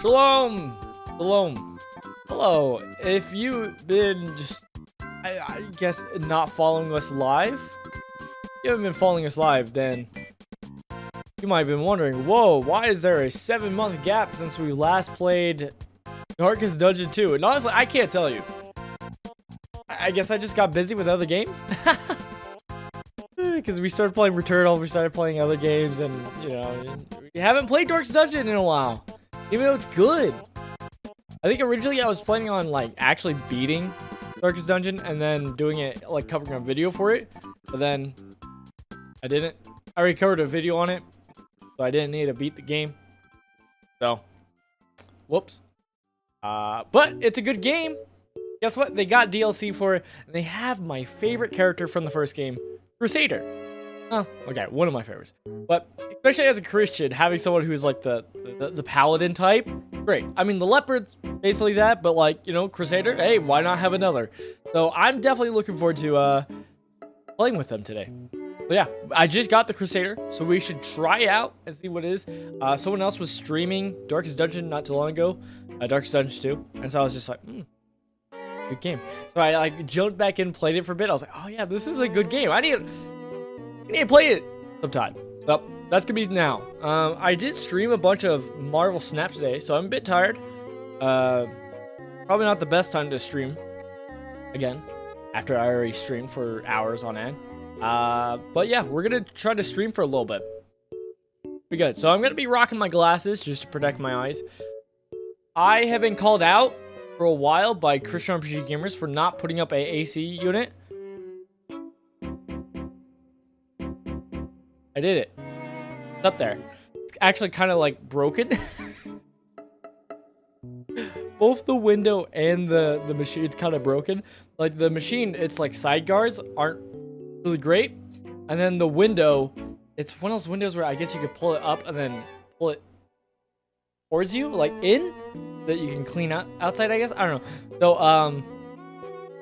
Shalom! Shalom. Hello. If you've been just, I guess, not following us live, if you haven't been following us live, then you might have been wondering, whoa, why is there a 7-month gap since we last played Darkest Dungeon 2? And honestly, I can't tell you. I guess I just got busy with other games. Because we started playing Returnal, we started playing other games, and, you know, we haven't played Darkest Dungeon in a while. Even though it's good. I think originally I was planning on, like, actually beating Darkest Dungeon and then doing it, like, covering a video for it. But then I didn't. I already covered a video on it, so I didn't need to beat the game. So, whoops. But it's a good game. Guess what? They got DLC for it, and they have my favorite character from the first game, Crusader. Oh, okay, one of my favorites. But especially as a Christian, having someone who's like the paladin type, great. I mean, the leopard's basically that, but like, you know, Crusader, hey, why not have another? So I'm definitely looking forward to playing with them today. But yeah, I just got the Crusader, so we should try out and see what it is. Someone else was streaming Darkest Dungeon not too long ago, Darkest Dungeon 2, and so I was just like, good game. So I like jumped back in, played it for a bit. I was like, oh yeah, this is a good game. I need to play it sometime. So that's gonna be now. I did stream a bunch of Marvel Snap today, so I'm a bit tired. Probably not the best time to stream again after I already streamed for hours on end. But yeah, we're gonna try to stream for a little bit. Be good. So I'm gonna be rocking my glasses just to protect my eyes. I have been called out for a while by Christian RPG gamers for not putting up a AC unit. I did it. It's up there. It's actually kind of like broken. Both the window and the machine, it's kind of broken. Like the machine, it's like side guards aren't really great. And then the window, it's one of those windows where I guess you could pull it up and then pull it towards you, like in, that you can clean out outside, I guess. I don't know. So,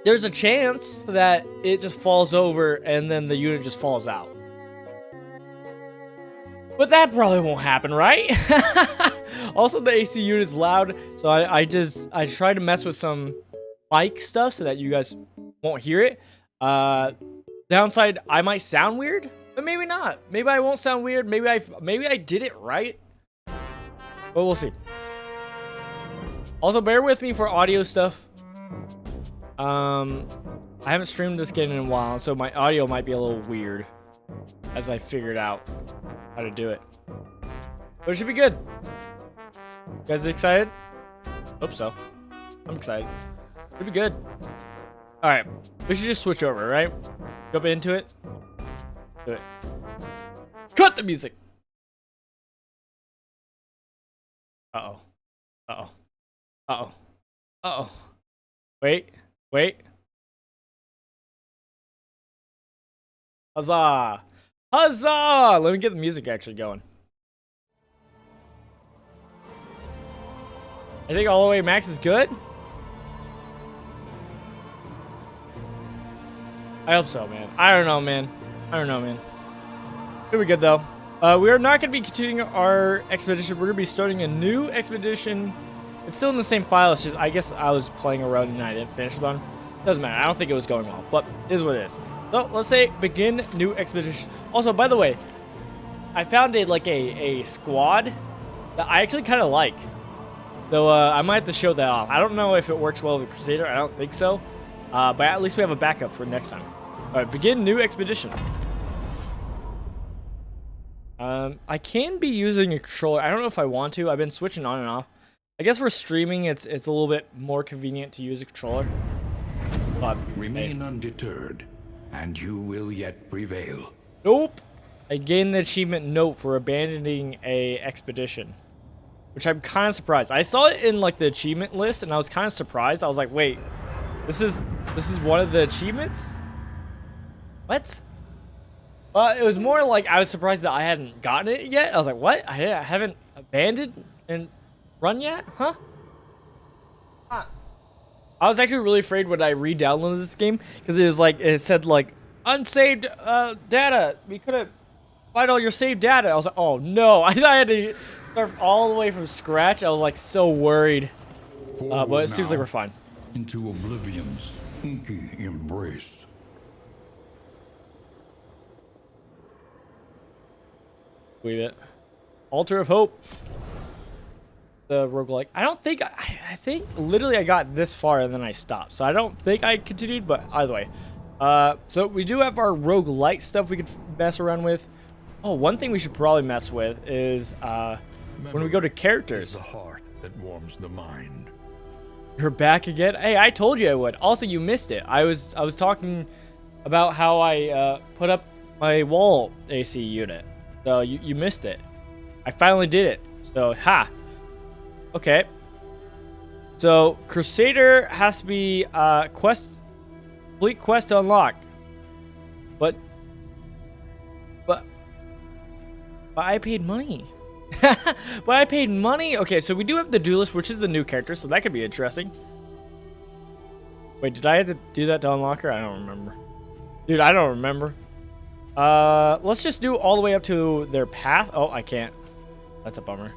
there's a chance that it just falls over and then the unit just falls out. But that probably won't happen, right? Also, the AC unit is loud, so I try to mess with some mic stuff so that you guys won't hear it. Downside, I might sound weird, but maybe not. Maybe I won't sound weird. Maybe I did it right. But we'll see. Also, bear with me for audio stuff. I haven't streamed this game in a while, so my audio might be a little weird as I figured out how to do it. But it should be good. You guys excited? Hope so. I'm excited. It'll be good. Alright. We should just switch over, right? Jump into it. Do it. Cut the music! Uh-oh. Uh-oh. Uh-oh. Uh-oh. Wait. Huzzah! Huzzah! Let me get the music actually going. I think all the way max is good. I hope so, man. I don't know, man. It'll be good, though. We are not going to be continuing our expedition. We're going to be starting a new expedition. It's still in the same file. It's just, I guess I was playing around and I didn't finish it on. Doesn't matter. I don't think it was going well, but it is what it is. So, let's say begin new expedition. Also, by the way, I found a squad that I actually kind of like. Though, I might have to show that off. I don't know if it works well with Crusader. I don't think so. But at least we have a backup for next time. Alright, begin new expedition. I can be using a controller. I don't know if I want to. I've been switching on and off. I guess for streaming, it's a little bit more convenient to use a controller. But, remain undeterred, and you will yet prevail. Nope. I gained the achievement note for abandoning a expedition, which I'm kind of surprised. I saw it in like the achievement list, and I was kind of surprised. I was like, wait, this is one of the achievements? What? Well, it was more like I was surprised that I hadn't gotten it yet. I was like, what? I haven't abandoned and run yet? Huh? I was actually really afraid when I re-downloaded this game because it said like unsaved data. We couldn't find all your saved data. I was like, oh no! I thought I had to start all the way from scratch. I was like so worried. But it seems like we're fine. Into oblivion's inky embrace. Believe it. Altar of Hope. The roguelike. I don't think I think literally I got this far and then I stopped. So I don't think I continued, but either way. So we do have our roguelike stuff we could mess around with. Oh, one thing we should probably mess with is when we go to characters. The hearth that warms the mind. You're back again? Hey, I told you I would. Also, you missed it. I was talking about how I put up my wall AC unit. So you missed it. I finally did it. So, ha. Okay. So, Crusader has to be complete quest to unlock. But I paid money. But I paid money. Okay, so we do have the duelist, which is the new character, so that could be interesting. Wait, did I have to do that to unlock her? I don't remember. Dude, I don't remember. Let's just do all the way up to their path. Oh, I can't. That's a bummer.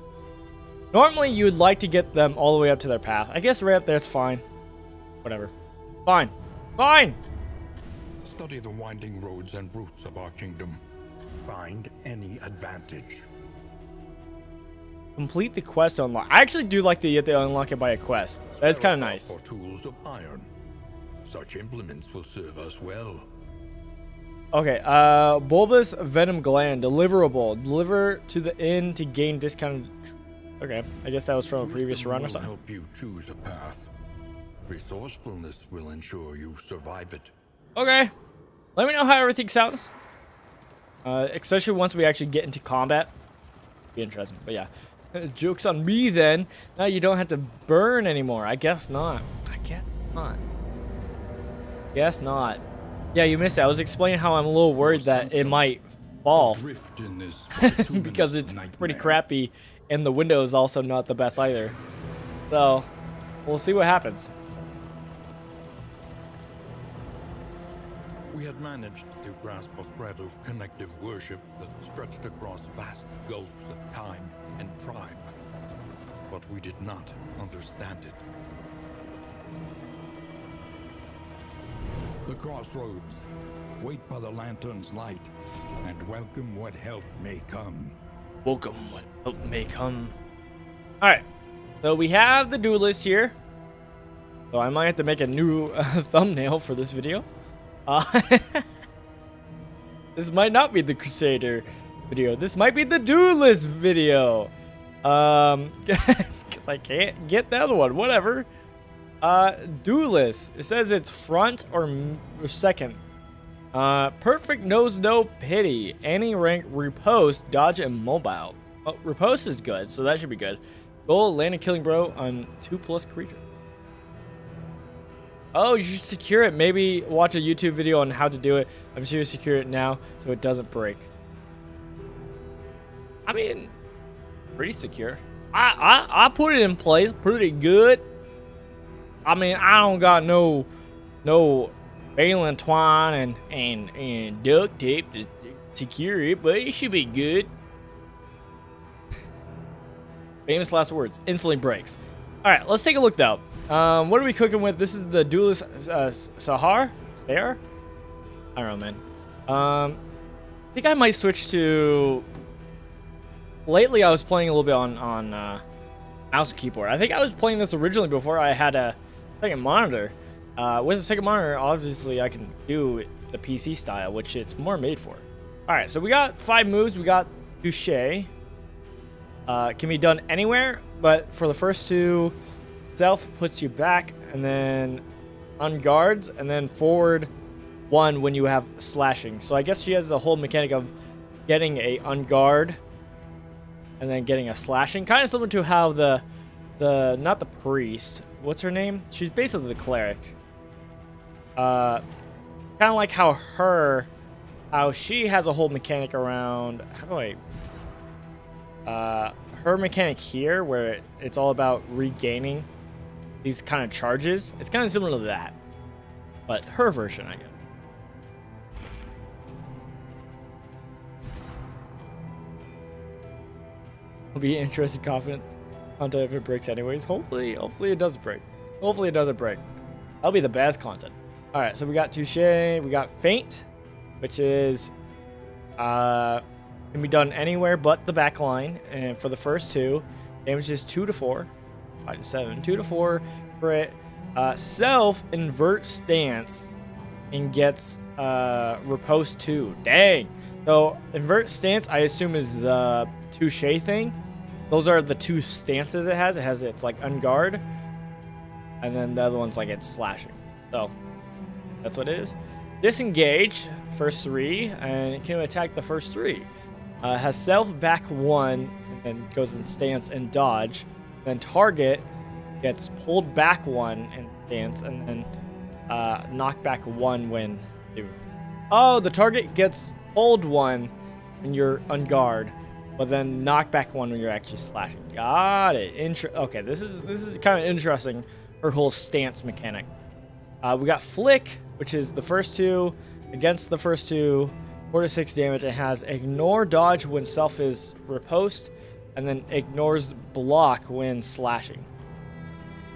Normally, you would like to get them all the way up to their path. I guess right up there is fine. Whatever. Fine. Fine! Study the winding roads and routes of our kingdom. Find any advantage. Complete the quest to unlock. I actually do like that you have to unlock it by a quest. That's kind of nice. For tools of iron. Such implements will serve us well. Okay, bulbous venom gland deliverable. Deliver to the inn to gain discounted. Okay, I guess that was from a previous run or something. Help you choose a path. Resourcefulness will ensure you survive it. Okay, let me know how everything sounds. Especially once we actually get into combat. Be interesting, but yeah. Joke's on me then. Now you don't have to burn anymore. I guess not. I guess not. Guess not. Yeah, you missed it. I was explaining how I'm a little worried that it might fall. Because it's pretty crappy and the window is also not the best either. So, we'll see what happens. We had managed to grasp a thread of connective worship that stretched across vast gulfs of time and tribe, but we did not understand it. The crossroads. Wait by the lantern's light, and welcome what help may come. Welcome what help may come. Alright, so we have the duelist here. So I might have to make a new thumbnail for this video. This might not be the Crusader video. This might be the duelist video. Because I can't get the other one. Whatever. Duelist. It says it's front or second. Perfect knows no pity. Any rank, riposte, dodge, and mobile. Oh, riposte is good, so that should be good. Goal, land a killing blow on 2+ creature. Oh, you should secure it. Maybe watch a YouTube video on how to do it. I'm sure you secure it now so it doesn't break. I mean, pretty secure. I put it in place pretty good. I mean, I don't got no baling twine and duct tape to secure it, but it should be good. Famous last words. Instantly breaks. All right, let's take a look though. What are we cooking with? This is the duelist SAHAR? SAHAR? I don't know, man. I think I might switch to. Lately, I was playing a little bit on mouse and keyboard. I think I was playing this originally before I had a second monitor. With a second monitor, obviously, I can do the PC style, which it's more made for. All right, so we got 5 moves. We got Touche. Can be done anywhere, but for the first 2, Stealth puts you back, and then on guards, and then forward 1 when you have slashing. So I guess she has the whole mechanic of getting a unguard and then getting a slashing, kind of similar to how the not the priest. What's her name? She's basically the cleric. Kind of like how she has a whole mechanic around. How do I? Her mechanic here, where it's all about regaining these kind of charges. It's kind of similar to that, but her version, I guess. Will be interested, confident content if it breaks anyways. Hopefully it does break. Hopefully it doesn't break. That'll be the best content. All right, so we got Touche, we got Feint, which is can be done anywhere but the back line. And for the first two, damage is 2 to 4, 5 to 7, 2 to 4 crit. Self invert stance and gets riposte 2. Dang. So invert stance, I assume, is the Touche thing. Those are the two stances it has. It's like unguard, and then the other one's like it's slashing. So that's what it is. Disengage, first 3, and it can attack the first 3. Has self back 1, and then goes in stance and dodge. Then target gets pulled back 1 in stance, and then knock back 1 when you... Oh, the target gets pulled 1 when you're on guard, but then knock back 1 when you're actually slashing. Got it. Okay, this is kind of interesting, her whole stance mechanic. We got Flick, which is the first 2 against the first 2, 4 to 6 damage. It has ignore dodge when self is riposte, and then ignores block when slashing.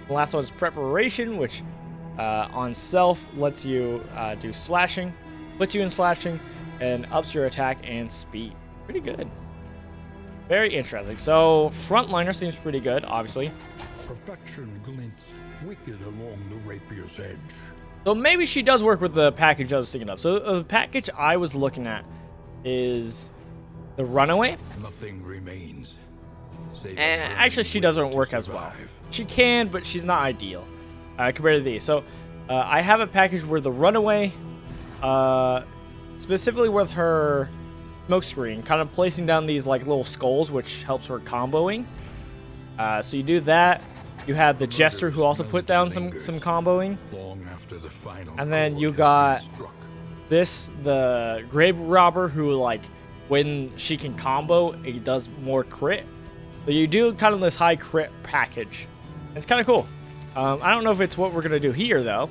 The last one is preparation, which on self lets you do slashing, puts you in slashing, and ups your attack and speed. Pretty good. Very interesting. So frontliner seems pretty good, obviously. Perfection glints wicked along the rapier's edge. So maybe she does work with the package I was thinking of. So the package I was looking at is the Runaway. Nothing remains. And actually, she doesn't work as well. She can, but she's not ideal compared to these. So I have a package where the Runaway, specifically with her smoke screen, kind of placing down these like little skulls, which helps her comboing. So you do that. You have the Jester, who also put down some comboing. Long after the final, and then you got this, the Grave Robber, who like when she can combo, it does more crit. So you do kind of this high crit package. It's kind of cool. I don't know if it's what we're gonna do here though.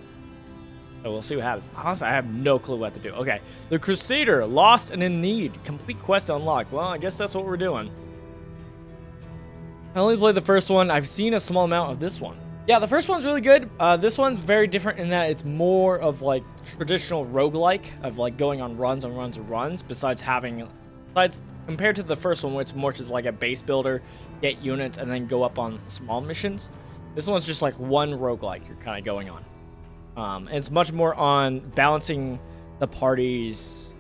So we'll see what happens. Honestly, I have no clue what to do. Okay, the Crusader, lost and in need, complete quest unlocked. Well, I guess that's what we're doing. I only played the first one. I've seen a small amount of this one. Yeah, the first one's really good. This one's very different in that it's more of like traditional roguelike, of like going on runs and runs and runs, besides compared to the first one, which is more just like a base builder, get units, and then go up on small missions. This one's just like one roguelike you're kind of going on. And it's much more on balancing the party's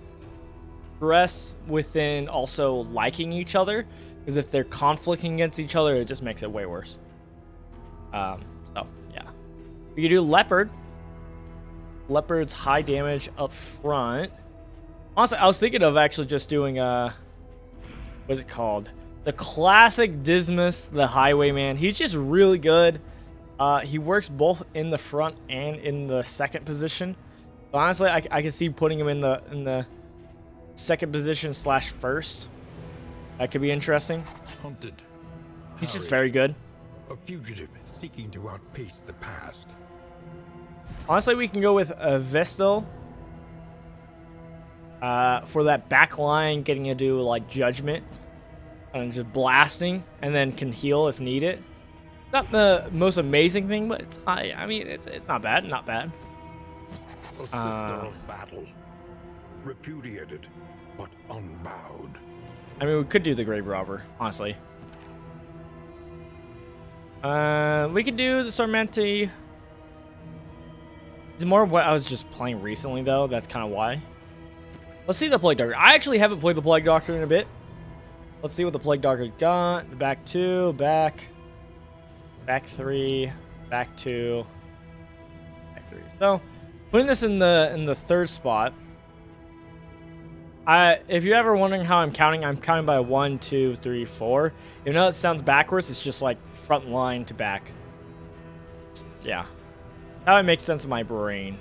stress within also liking each other. Because if they're conflicting against each other, it just makes it way worse. So, yeah. We can do Leopard. Leopard's high damage up front. Honestly, I was thinking of actually just doing, what is it called? The classic Dismas, the Highwayman. He's just really good. He works both in the front and in the second position. So honestly, I can see putting him in the second position / first. That could be interesting. Hunted. He's just very good. A fugitive seeking to outpace the past. Honestly, we can go with a Vestal for that back line, getting to do like judgment and just blasting, and then can heal if needed. Not the most amazing thing, but it's, I mean it's not bad, not bad. A sister of battle, repudiated but unbowed. I mean, we could do the Grave Robber, honestly. We could do the Sarmenti. It's more what I was just playing recently, though. That's kind of why. Let's see the Plague Doctor. I actually haven't played the Plague Doctor in a bit. Let's see what the Plague Doctor got. The back 2, back 3, back 2, back 3. So, putting this in the third spot. If you're ever wondering how I'm counting by 1, 2, 3, 4. Even though it sounds backwards, it's just like front line to back. Yeah. How it makes sense in my brain.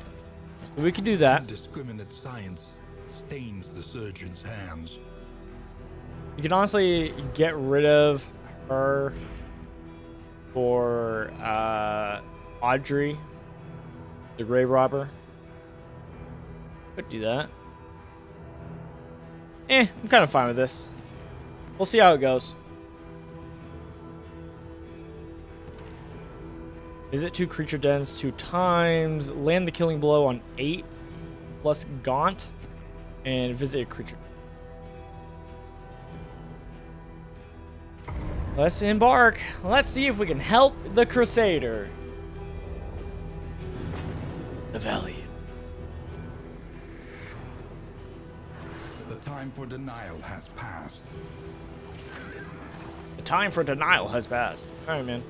So we could do that. Indiscriminate science stains the surgeon's hands. You can honestly get rid of her for Audrey, the Grave Robber. Could do that. I'm kind of fine with this. We'll see how it goes. Visit 2 creature dens 2 times. Land the killing blow on 8 plus Gaunt. And visit a creature. Let's embark. Let's see if we can help the Crusader. The Valley. The time for denial has passed. The time for denial has passed. All right, man.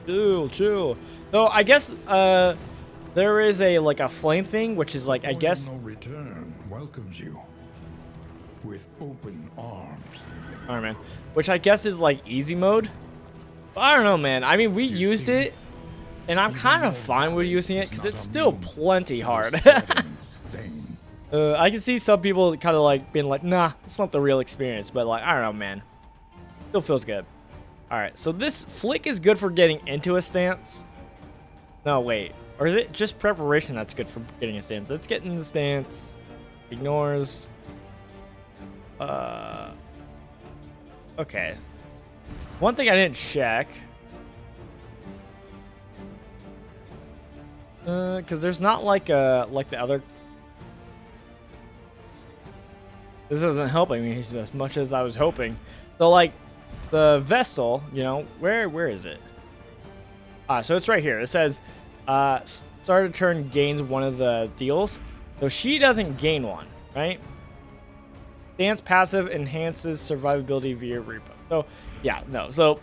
Chill. So I guess there is a flame thing, which is like I guess. No return welcomes you with open arms. All right, man. Which I guess is like easy mode. But I don't know, man. I mean, we used it, and I'm kind of fine with using it because it's still plenty hard. I can see some people kind of like being like, nah, it's not the real experience. But like, I don't know, man. Still feels good. All right, so this flick is good for getting into a stance. No, wait. Or is it just preparation that's good for getting a stance? Let's get in the stance. Ignores. Okay. One thing I didn't check. Because there's not like the other. This isn't helping me as much as I was hoping. So like the Vestal, you know, where is it? So it's right here. It says start a turn gains one of the deals. So she doesn't gain one, right? Stance passive enhances survivability via repo. So yeah, no. So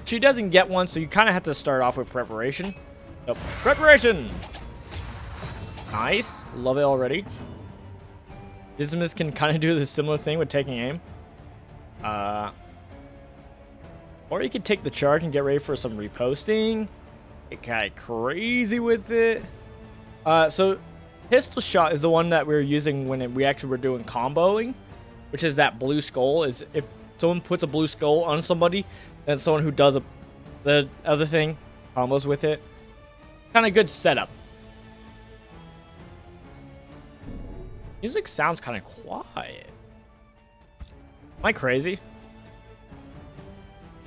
she doesn't get one, so you kind of have to start off with preparation. So preparation. Nice. Love it already. Dismas can kind of do the similar thing with taking aim. Or you could take the charge and get ready for some reposting. Get kind of crazy with it. So pistol shot is the one that we were using when we actually were doing comboing, which is that blue skull. Is if someone puts a blue skull on somebody, then someone who does the other thing combos with it. Kind of good setup. Music sounds kind of quiet. Am I crazy?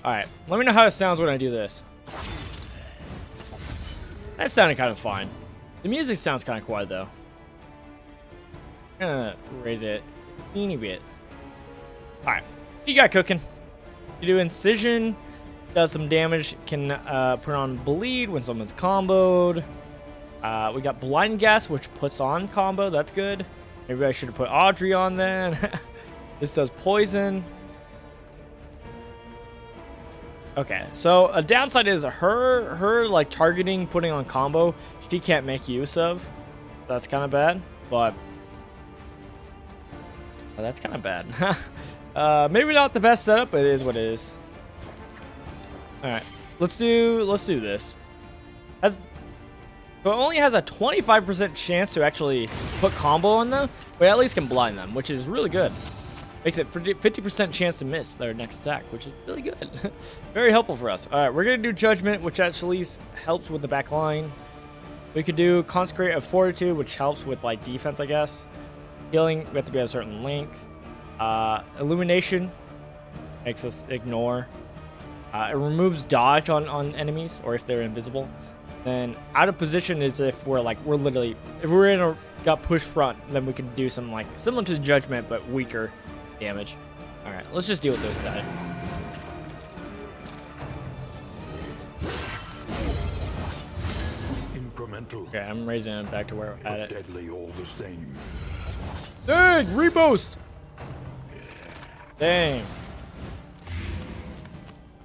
Alright, let me know how it sounds when I do this. That sounded kind of fine. The music sounds kind of quiet though. I'm gonna raise it a teeny bit. Alright, you got cooking. You do incision, does some damage, can put on bleed when someone's comboed. We got blind gas, which puts on combo, that's good. Maybe I should have put Audrey on then. This does poison. Okay, so a downside is her like targeting, putting on combo, she can't make use of. That's kind of bad, but that's kind of bad. Maybe not the best setup, but it is what it is. All right, let's do this. So it only has a 25% chance to actually put combo on them, but at least can blind them, which is really good. Makes it 50% chance to miss their next attack, which is really good. Very helpful for us. All right, we're going to do Judgment, which actually helps with the back line. We could do Consecrate of Fortitude, which helps with like defense, I guess. Healing, we have to be at a certain length. Illumination makes us ignore. It removes dodge on enemies, or if they're invisible. Then out of position is if we're literally, if we're in a got pushed front, then we can do some like similar to Judgment but weaker damage. All right, let's just deal with this side. Incremental. Okay, I'm raising it back to where we're at it. Deadly all the same. Dang, Riposte! Dang.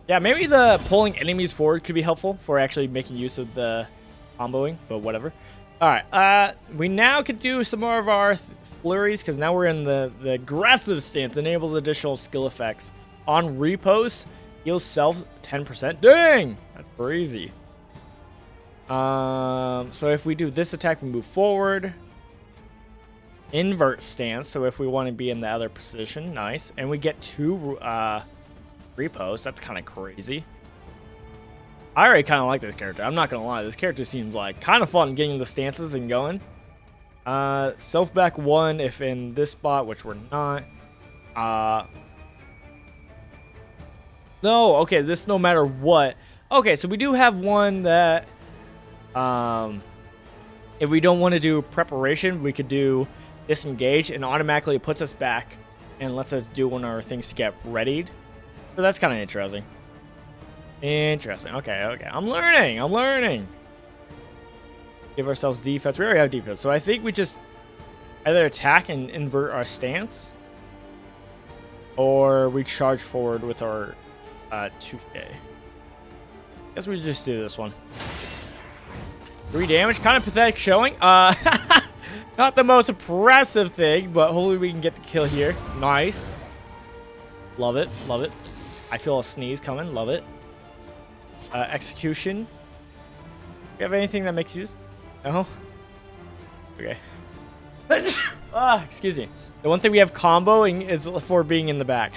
Yeah, maybe the pulling enemies forward could be helpful for actually making use of the comboing, but whatever. All right, we now can do some more of our flurries because now we're in the aggressive stance. Enables additional skill effects on Riposte. Heals self 10%. Dang, that's crazy. So if we do this attack, we move forward. Invert stance. So if we want to be in the other position, nice. And we get 2 Riposte. That's kind of crazy. I already kind of like this character. I'm not gonna lie. This character seems like kind of fun getting the stances and going. Self back 1 if in this spot, which we're not. No, okay, this no matter what. Okay, so we do have one that If we don't want to do preparation, we could do disengage, and automatically it puts us back and lets us do one of our things to get readied. So that's kind of interesting. Interesting. Okay. I'm learning. Give ourselves defense. We already have defense, so I think we just either attack and invert our stance, or we charge forward with our 2K. Guess we just do this one. 3 damage, kind of pathetic showing. Not the most impressive thing, but hopefully we can get the kill here. Nice. Love it. I feel a sneeze coming. Love it. Execution. Do you have anything that makes use? No? Okay. Excuse me. The one thing we have comboing is for being in the back.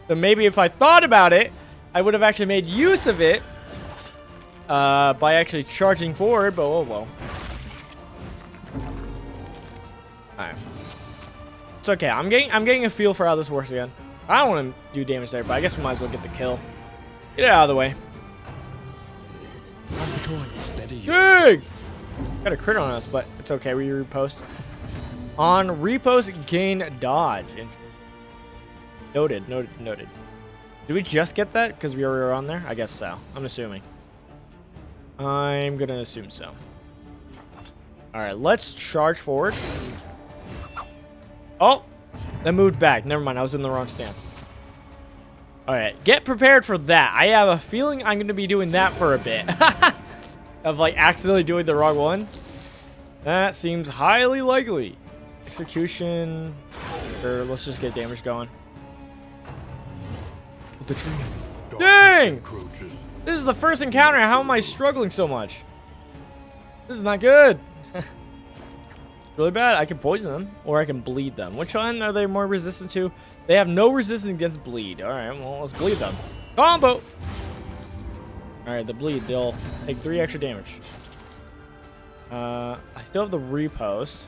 So maybe if I thought about it, I would have actually made use of it by actually charging forward, but oh well. Alright. It's okay. I'm getting a feel for how this works again. I don't want to do damage there, but I guess we might as well get the kill. Get it out of the way. Dang! Got a crit on us, but it's okay. We repost. On repost, gain dodge. Noted. Did we just get that because we were on there? I guess so. I'm assuming. I'm gonna assume so. All right, let's charge forward. Oh, that moved back. Never mind. I was in the wrong stance. All right, get prepared for that. I have a feeling I'm gonna be doing that for a bit. Of like accidentally doing the wrong one. That seems highly likely. Execution. Sure, let's just get damage going. With the tree. Dang! This is the first encounter. How am I struggling so much? This is not good. Really bad. I can poison them or I can bleed them. Which one are they more resistant to? They have no resistance against bleed. All right, well, let's bleed them. Combo! All right, the bleed, they'll take 3 extra damage. I still have the repost.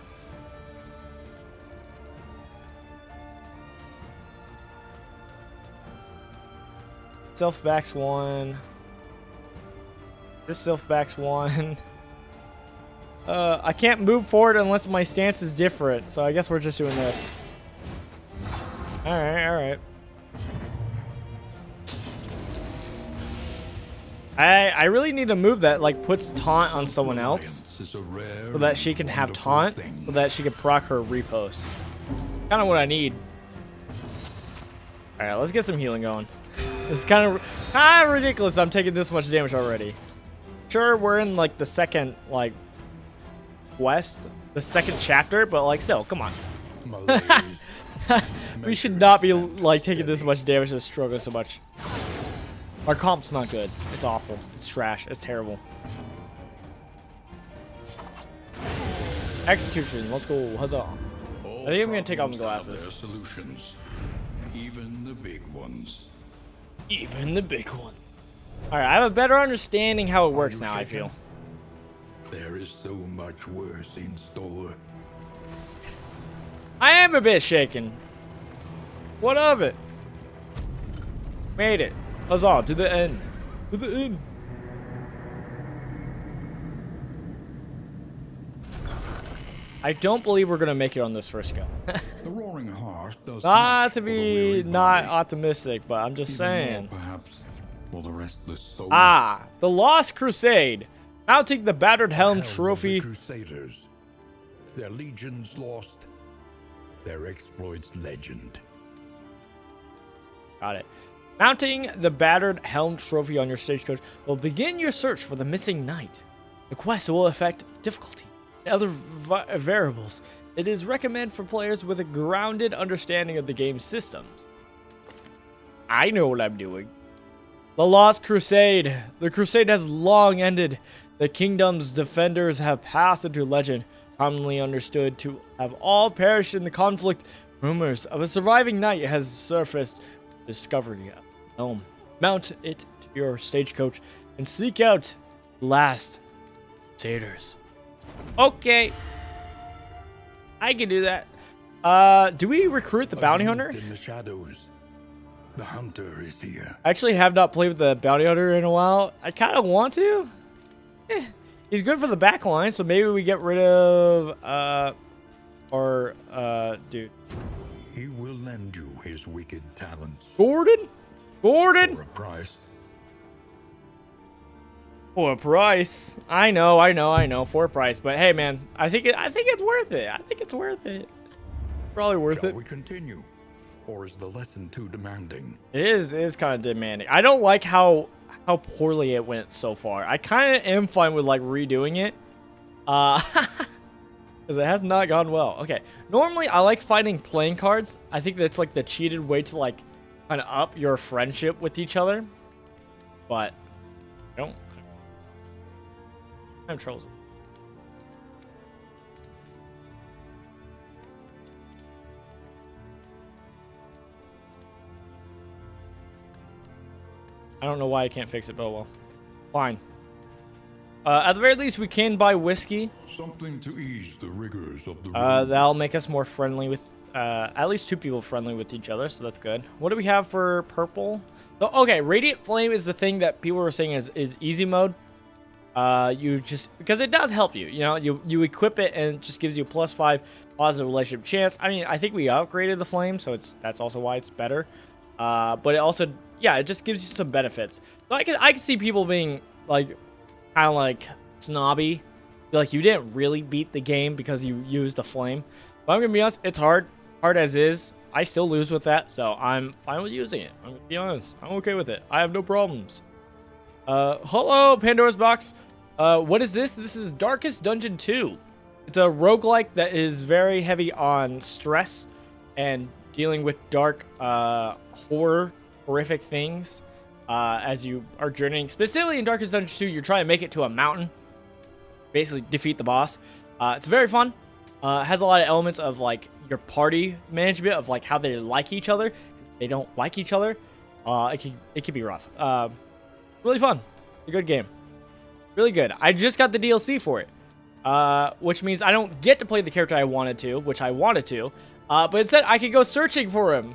Self backs 1. This self backs 1. I can't move forward unless my stance is different, so I guess we're just doing this. All right. I really need a move that like puts taunt on someone else so that she can have taunt so that she can proc her repost. Kind of what I need. All right, let's get some healing going. It's kind of ridiculous. I'm taking this much damage already. Sure, we're in like the second like quest, the second chapter, but like still, come on. We should not be like taking this much damage and struggling so much. Our comp's not good. It's awful. It's trash. It's terrible. Execution. Let's go. Huzzah. I think I'm going to take off my glasses. Solutions, even the big ones. Even the big one. Alright, I have a better understanding how it works now, I feel. There is so much worse in store. I am a bit shaken. What of it? Made it. Huzzah, to the end. To the end. I don't believe we're gonna make it on this first go. The roaring heart does Not to be not optimistic, but I'm just saying. Perhaps for the restless soul. Ah, the Lost Crusade. Mounting the battered helm Hell trophy. of the Crusaders. Their legions lost. Their exploits legend. Got it. Mounting the battered helm trophy on your stagecoach will begin your search for the missing knight. The quest will affect difficulty and other variables. It is recommended for players with a grounded understanding of the game's systems. I know what I'm doing. The Lost Crusade. The crusade has long ended. The kingdom's defenders have passed into legend, commonly understood to have all perished in the conflict. Rumors of a surviving knight has surfaced. Discovery of the helm. Mount it to your stagecoach and seek out the last Crusaders. Okay. I can do that. Do we recruit the bounty hunter? In the shadows, the hunter is here. I actually have not played with the bounty hunter in a while. I kind of want to. He's good for the back line, so maybe we get rid of dude. He will lend you his wicked talents. Gordon? Gordon? For a price. For a price. I know, for a price. But hey, man, I think it's worth it. I think it's worth it. Probably worth Shall it. we continue? Or is the lesson too demanding? It is kind of demanding. I don't like how poorly it went so far. I kind of am fine with like redoing it. Because it has not gone well. Okay. Normally, I like fighting playing cards. I think that's like the cheated way to like kind of up your friendship with each other. But I don't. I have troubles. I don't know why I can't fix it, but well. Fine. At the very least, we can buy whiskey. Something to ease the rigors of the room. That'll make us more friendly with, at least 2 people friendly with each other, so that's good. What do we have for purple? Oh, okay, Radiant Flame is the thing that people were saying is easy mode. You just, because it does help you, you know, you equip it and it just gives you a +5 positive relationship chance. I mean, I think we upgraded the flame, so that's also why it's better. But it also, yeah, it just gives you some benefits. So I can see people being like, kind of like snobby, like you didn't really beat the game because you used the flame. But I'm gonna be honest, it's hard as is. I still lose with that, so I'm fine with using it. I'm gonna be honest, I'm okay with it. I have no problems. Hello, Pandora's Box. What is this? This is Darkest Dungeon 2. It's a roguelike that is very heavy on stress and dealing with dark, horrific things. As you are journeying, specifically in Darkest Dungeon 2, you're trying to make it to a mountain, basically defeat the boss. It's very fun. It has a lot of elements of like your party management, of like how they like each other. They don't like each other. It can be rough. Really fun. A good game. Really good. I just got the DLC for it, which means I don't get to play the character I wanted to, which I wanted to, but instead I could go searching for him,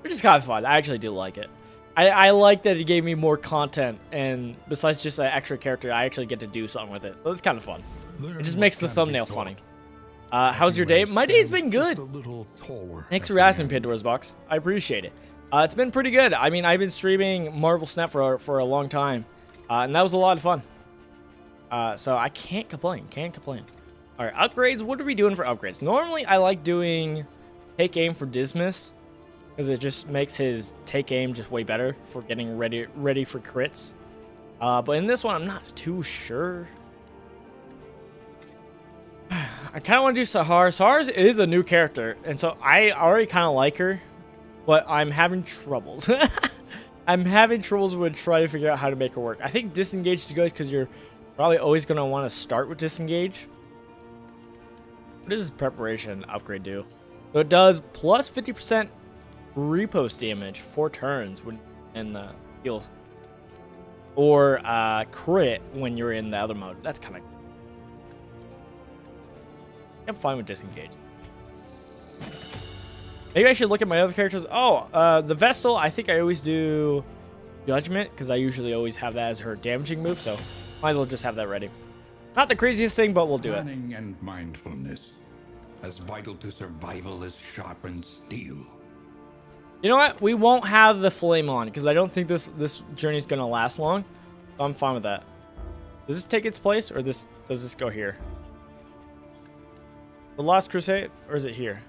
which is kind of fun. I actually do like it. I like that it gave me more content, and besides just an extra character, I actually get to do something with it. So it's kind of fun. It just makes the thumbnail funny. How's your day? My day's been good. Thanks for asking, Pandora's Box. I appreciate it. It's been pretty good. I mean, I've been streaming Marvel Snap for a long time, and that was a lot of fun. So I can't complain. Can't complain. All right, upgrades. What are we doing for upgrades? Normally, I like doing Take Aim for Dismas, because it just makes his take aim just way better for getting ready for crits. But in this one, I'm not too sure. I kind of want to do SAHAR. SAHAR is a new character, and so I already kind of like her, but I'm having troubles. I'm having troubles with trying to figure out how to make her work. I think Disengage is good because you're probably always going to want to start with Disengage. What does Preparation upgrade do? So it does plus 50% Riposte damage 4 turns when in the heal, or crit when you're in the other mode. That's kind of. I'm fine with Disengage. Maybe I should look at my other characters. Oh, the Vestal. I think I always do Judgment because I usually always have that as her damaging move. So might as well just have that ready. Not the craziest thing, but we'll do it. Planning and mindfulness, as vital to survival as sharpened steel. You know what? We won't have the flame on because I don't think this journey is gonna last long. So I'm fine with that. Does this take its place, or does this go here? The Lost Crusade, or is it here?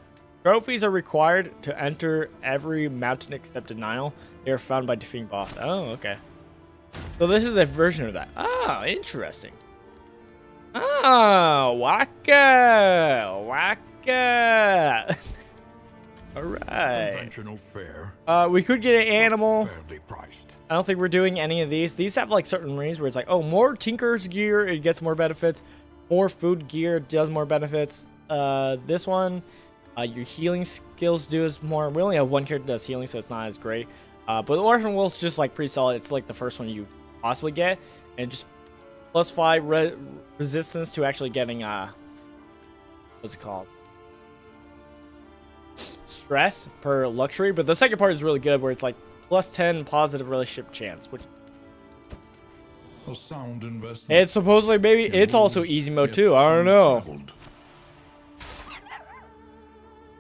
Trophies are required to enter every mountain except Denial. They are found by defeating boss. Oh, okay. So this is a version of that. Oh, interesting. Oh, waka, waka. All right. Conventional fare. We could get an animal. Fairly priced. I don't think we're doing any of these. These have like certain rings where it's like, oh, more Tinker's gear, it gets more benefits. More food gear does more benefits. This one, your healing skills do is more. We only have one character that does healing, so it's not as great. But the Orphan Wolf's just like pretty solid. It's like the first one you possibly get, and just +5 resistance to actually getting what's it called? Stress per luxury. But the second part is really good, where it's like +10 positive relationship chance, which A sound investment. It's supposedly, maybe it's also easy mode too. I don't know.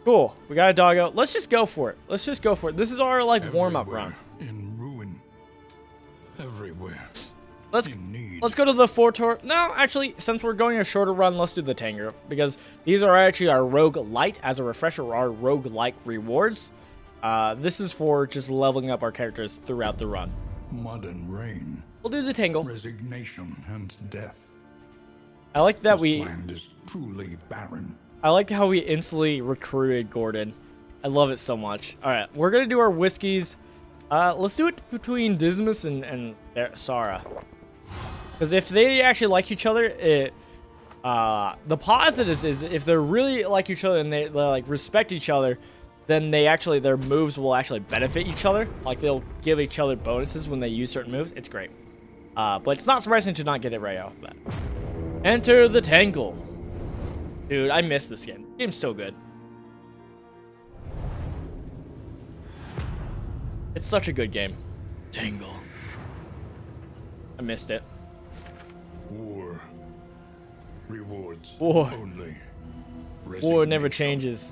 Cool. We got a doggo. Let's just go for it. Let's just go for it. This is our like warm-up run. In ruin. Everywhere. Let's go to the tour. No, actually, since we're going a shorter run, let's do the Tanger, because these are actually our roguelite. As a refresher, our roguelike rewards. This is for just leveling up our characters throughout the run. Mud and rain. We'll do the Tangle. Resignation and death. I like that this land is truly barren. I like how we instantly recruited Gordon. I love it so much. All right, we're gonna do our whiskeys. Let's do it between Dismas and SAHAR. Because if they actually like each other, the positives is if they really like each other and they like respect each other, then they actually, their moves will actually benefit each other. Like they'll give each other bonuses when they use certain moves. It's great. But it's not surprising to not get it right off the bat. Enter the Tangle. Dude, I miss this game. The game's so good. It's such a good game. Tangle. I missed it. War. Rewards. War. Only. War never changes.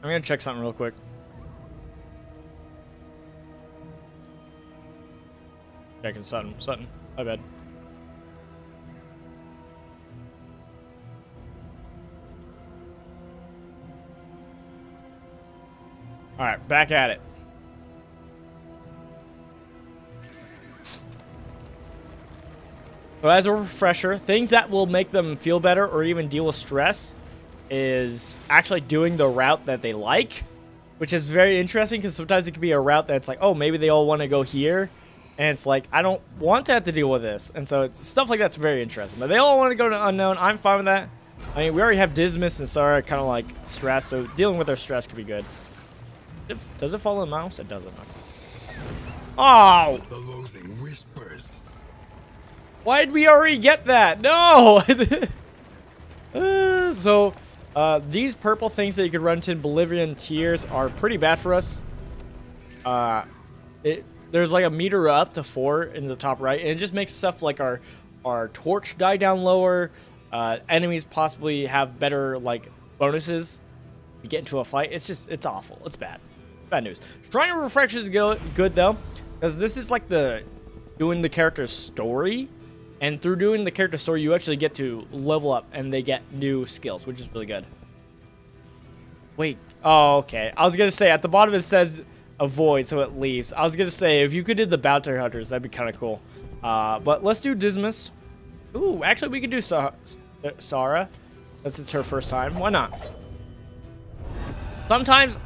I'm gonna check something real quick. Checking something. My bad. Alright, back at it. So as a refresher, things that will make them feel better or even deal with stress is actually doing the route that they like, which is very interesting because sometimes it can be a route that's like, oh, maybe they all want to go here, and it's like, I don't want to have to deal with this. And so it's stuff like that's very interesting. But they all want to go to unknown. I'm fine with that. I mean, we already have Dismas and SAHAR kind of like stress, so dealing with their stress could be good. Does it follow the mouse? It doesn't. Oh! The loathing whispers. Why did we already get that? No! These purple things that you could run to in Bolivian tiers are pretty bad for us. There's like a meter up to 4 in the top right, and it just makes stuff like our torch die down lower. Enemies possibly have better like bonuses. You get into a fight, it's awful. It's bad. Bad news. Shrine of Reflection is good though, because this is like doing the character's story, and through doing the character story, you actually get to level up, and they get new skills, which is really good. Wait. Oh, okay. I was gonna say at the bottom it says avoid, so it leaves. I was gonna say if you could do the bounty hunters, that'd be kind of cool. But let's do Dismas. Ooh, actually we could do SAHAR. Since it's her first time. Why not? Sometimes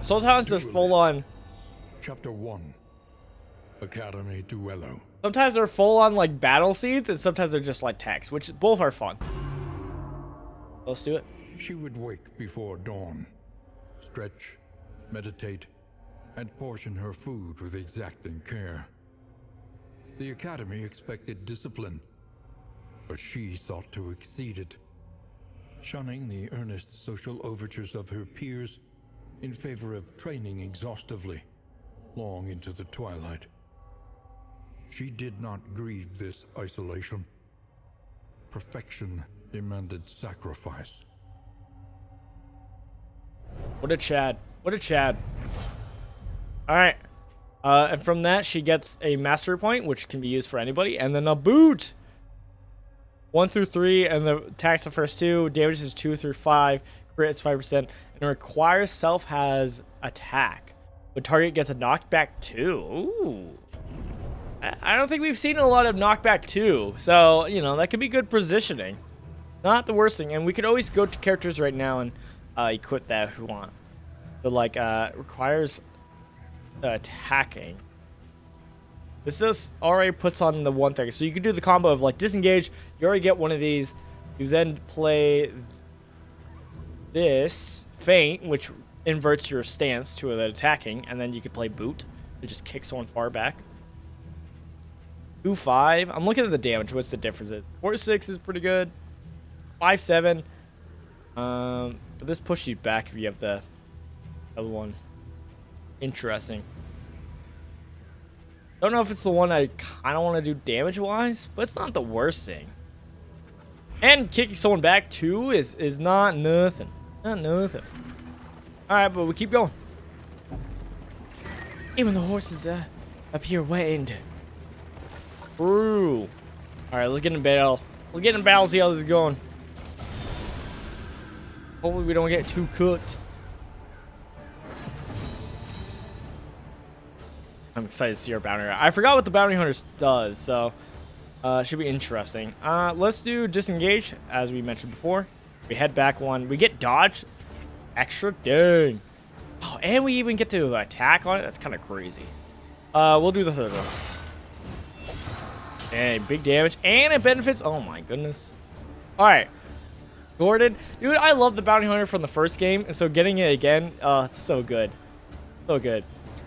they're full on. Chapter 1. Academy Duello. Sometimes they're full on like battle scenes, and sometimes they're just like text, which both are fun. Let's do it. She would wake before dawn, stretch, meditate, and portion her food with exacting care. The academy expected discipline, but she sought to exceed it, shunning the earnest social overtures of her peers in favor of training exhaustively, long into the twilight. She did not grieve this isolation. Perfection demanded sacrifice. What a Chad. What a Chad. Alright. And from that, she gets a mastery point, which can be used for anybody, and then a boot! 1 through 3, and the attacks the first 2, damage is 2 through 5, crit is 5%, and it requires self has attack. The target gets a knockback 2. Ooh. I don't think we've seen a lot of knockback 2, so, you know, that could be good positioning. Not the worst thing, and we could always go to characters right now and equip that if we want. So, like, requires attacking. This just already puts on the one thing. So you can do the combo of, like, disengage. You already get one of these. You then play this, feint, which inverts your stance to the attacking, and then you can play boot. It just kicks someone far back. 2-5. I'm looking at the damage. What's the differences? 4-6 is pretty good. 5-7. But this pushes you back if you have the other one. Interesting. Don't know if it's the one I kind of want to do damage-wise, but it's not the worst thing. And kicking someone back, too, is not nothing. Not nothing. Alright, but we keep going. Even the horses up here waiting. True. Alright, let's get in battle. Let's get in battle, see how this is going. Hopefully we don't get too cooked. I'm excited to see our bounty hunter. I forgot what the bounty hunter does, so should be interesting. Let's do disengage, as we mentioned before. We head back one. We get dodge. Extra dang. Oh, and we even get to attack on it. That's kind of crazy. We'll do the third one. And big damage. And it benefits. Oh, my goodness. All right. Gordon. Dude, I love the bounty hunter from the first game. And so getting it again, it's so good. So good.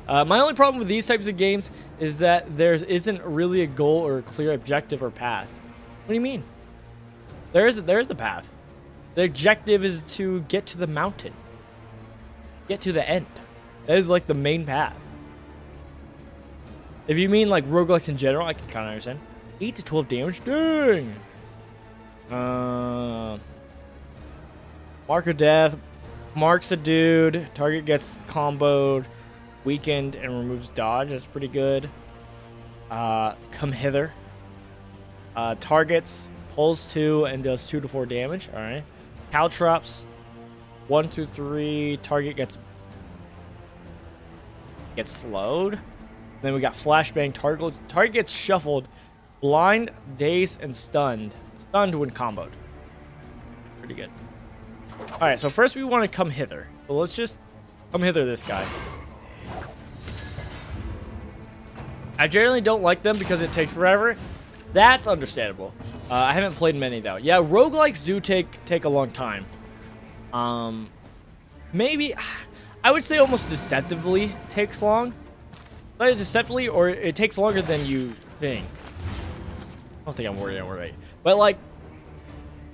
My only problem with these types of games is that there isn't really a goal or a clear objective or path. What do you mean? There's a path. The objective is to get to the mountain. Get to the end. That is like the main path. If you mean like roguelikes in general, I can kind of understand. 8 to 12 damage. Dang. Mark of death. Marks a dude. Target gets comboed. Weakened and removes dodge. That's pretty good. Come hither. Targets. Pulls 2 and does 2 to 4 damage. Alright. Caltrops. 1 through 3. Target gets slowed. Then we got flashbang. Target gets shuffled. Blind, dazed, and stunned. Stunned when comboed. Pretty good. Alright, so first we want to come hither. So let's just come hither this guy. I generally don't like them because it takes forever. That's understandable. I haven't played many though. Yeah, roguelikes do take a long time. Maybe I would say almost deceptively takes long. Either deceptively or it takes longer than you think. I don't think I'm worried. But like,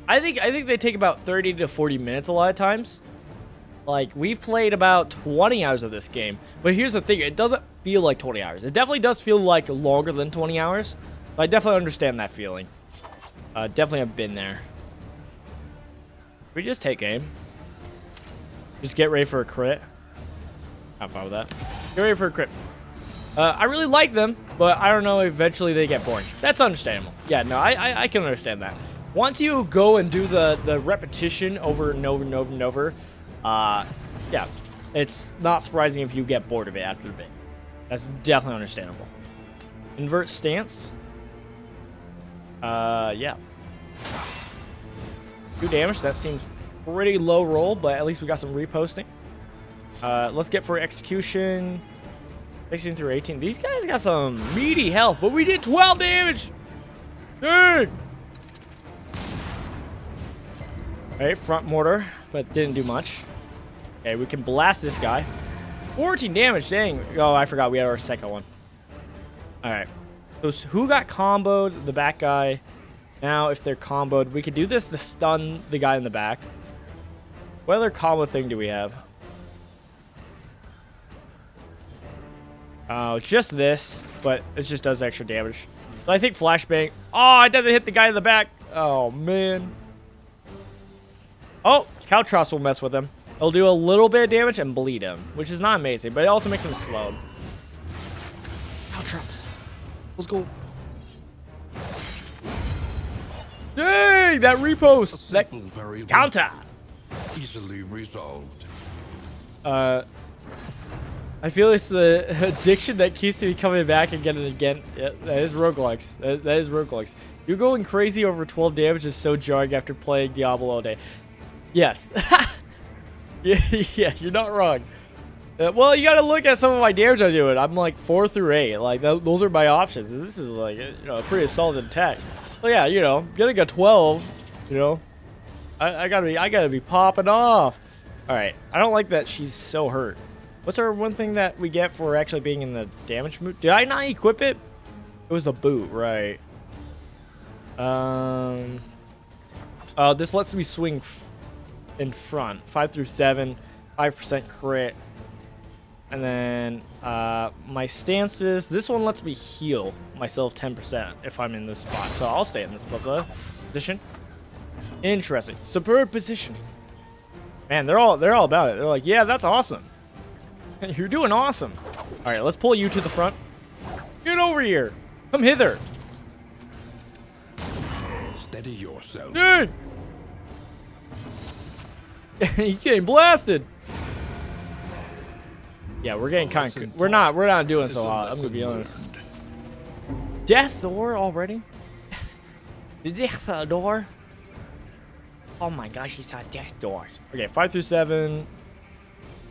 I think they take about 30 to 40 minutes a lot of times. Like, we've played about 20 hours of this game. But here's the thing. It doesn't feel like 20 hours. It definitely does feel like longer than 20 hours. But I definitely understand that feeling. Definitely have been there. We just take aim. Just get ready for a crit. I'm fine with that. Get ready for a crit. I really like them, but I don't know. Eventually they get boring. That's understandable. Yeah, no, I can understand that. Once you go and do the repetition over and over and over and over, yeah, it's not surprising if you get bored of it after a bit. That's definitely understandable. Invert stance. Yeah. 2 damage. That seems pretty low roll, but at least we got some reposting. Let's get for execution. 16 through 18. These guys got some meaty health, but we did 12 damage. Dang. Alright, front mortar, but didn't do much. Okay, we can blast this guy. 14 damage, dang. Oh, I forgot we had our second one. Alright. So who got comboed? The back guy. Now, if they're comboed, we could do this to stun the guy in the back. What other combo thing do we have? Oh, just this, but it just does extra damage. So I think flashbang. Oh, it doesn't hit the guy in the back. Oh, man. Oh, Caltrops will mess with him. It'll do a little bit of damage and bleed him, which is not amazing, but it also makes him slowed. Caltrops. Let's go. Dang, that repost. That counter. Easily resolved. I feel it's the addiction that keeps me coming back again and again. Yeah, that is roguelikes. That is roguelikes. You're going crazy over 12 damage is so jarring after playing Diablo all day. Yes. yeah, you're not wrong. Well, you gotta look at some of my damage I'm doing. I'm like 4 through 8. Like, those are my options. This is like, you know, a pretty solid attack. So yeah, you know, getting a 12, you know, I gotta be popping off. All right, I don't like that she's so hurt. What's our one thing that we get for actually being in the damage mood? Did I not equip it? It was a boot, right? This lets me swing in front. 5 through 7, 5% crit. And then my stances. This one lets me heal myself 10% if I'm in this spot. So I'll stay in this position. Interesting. Superb positioning. Man, they're all about it. They're like, yeah, that's awesome. You're doing awesome. All right, let's pull you to the front. Get over here. Come hither. Steady yourself. Dude. You getting blasted. Yeah, we're getting kind of. We're not doing so hot. I'm gonna be honest. Death door already? Death door? Oh my gosh, he saw death doors. Okay, 5 through 7.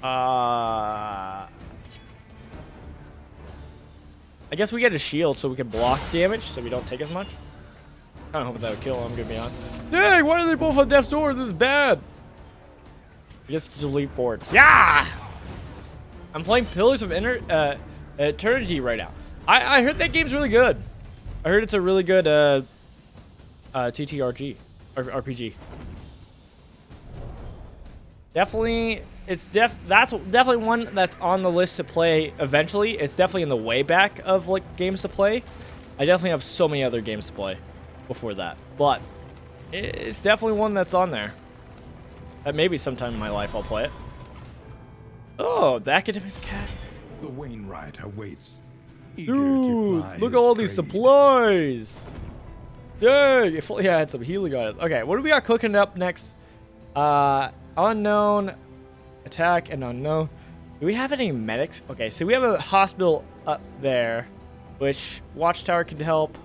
I guess we get a shield so we can block damage so we don't take as much. I don't hope that would kill him, I'm gonna be honest. Dang, why are they both on death's door? This is bad. I guess just leap forward. Yeah! I'm playing Pillars of Eternity right now. I heard that game's really good. I heard it's a really good TTRG or RPG. Definitely, that's definitely one that's on the list to play eventually. It's definitely in the way back of like games to play. I definitely have so many other games to play before that, but it's definitely one that's on there. That maybe sometime in my life I'll play it. Oh, the Academic's cat. The Wainwright awaits. Dude, look at all these supplies. Dang, if only I had some healing on it. Okay, what do we got cooking up next? Unknown, attack, and unknown. Do we have any medics? Okay, so we have a hospital up there, which Watchtower can help.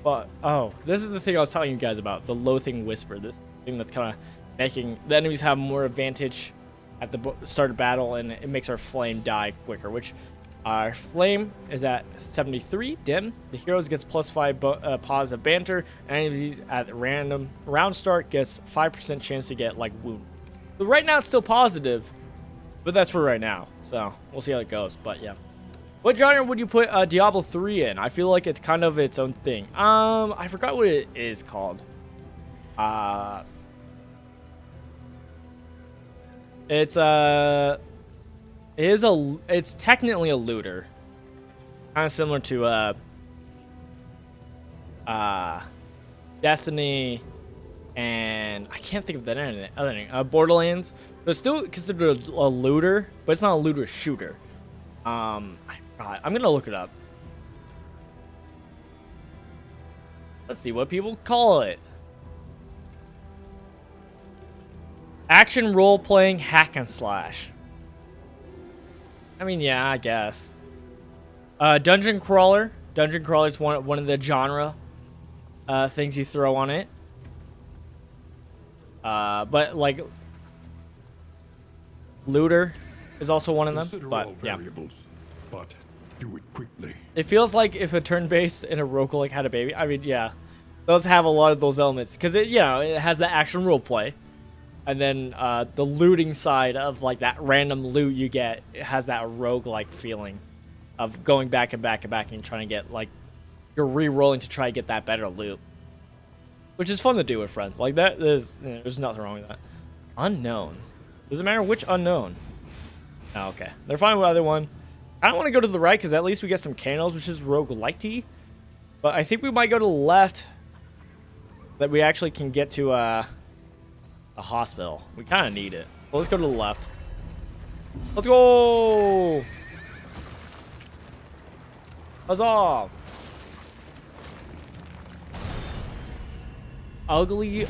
But, oh, this is the thing I was telling you guys about, the Loathing Whisper. This thing that's kind of making the enemies have more advantage at the start of battle, and it makes our flame die quicker, which our flame is at 73 dim. The heroes gets +5 positive banter, and enemies at random round start gets 5% chance to get like wound. So right now it's still positive, but that's for right now. So we'll see how it goes. But yeah, what genre would you put Diablo 3 in? I feel like it's kind of its own thing. I forgot what it is called. It's technically a looter, kind of similar to Destiny, and I can't think of that other name. Borderlands. So it's still considered a looter, but it's not a looter shooter. I'm gonna look it up. Let's see what people call it. Action role-playing hack and slash. I mean, yeah, I guess. Dungeon crawler. Dungeon crawler is one of the genre things you throw on it. But like looter is also one of them. Consider But all yeah, variables, but do it quickly. it feels like if a turn-based in a roguelike had a baby. I mean, yeah, those have a lot of those elements because it has the action role-play. And then the looting side of like that random loot you get, it has that roguelike feeling of going back and back and back and trying to get like you're re-rolling to try to get that better loot, which is fun to do with friends. Like that, there's nothing wrong with that. Unknown. Does it matter which unknown? Oh, okay, they're fine with either one. I don't want to go to the right because at least we get some candles, which is roguelike-y. But I think we might go to the left, that we actually can get to a hospital. We kind of need it. Well, let's go to the left. Let's go! Huzzah! Ugly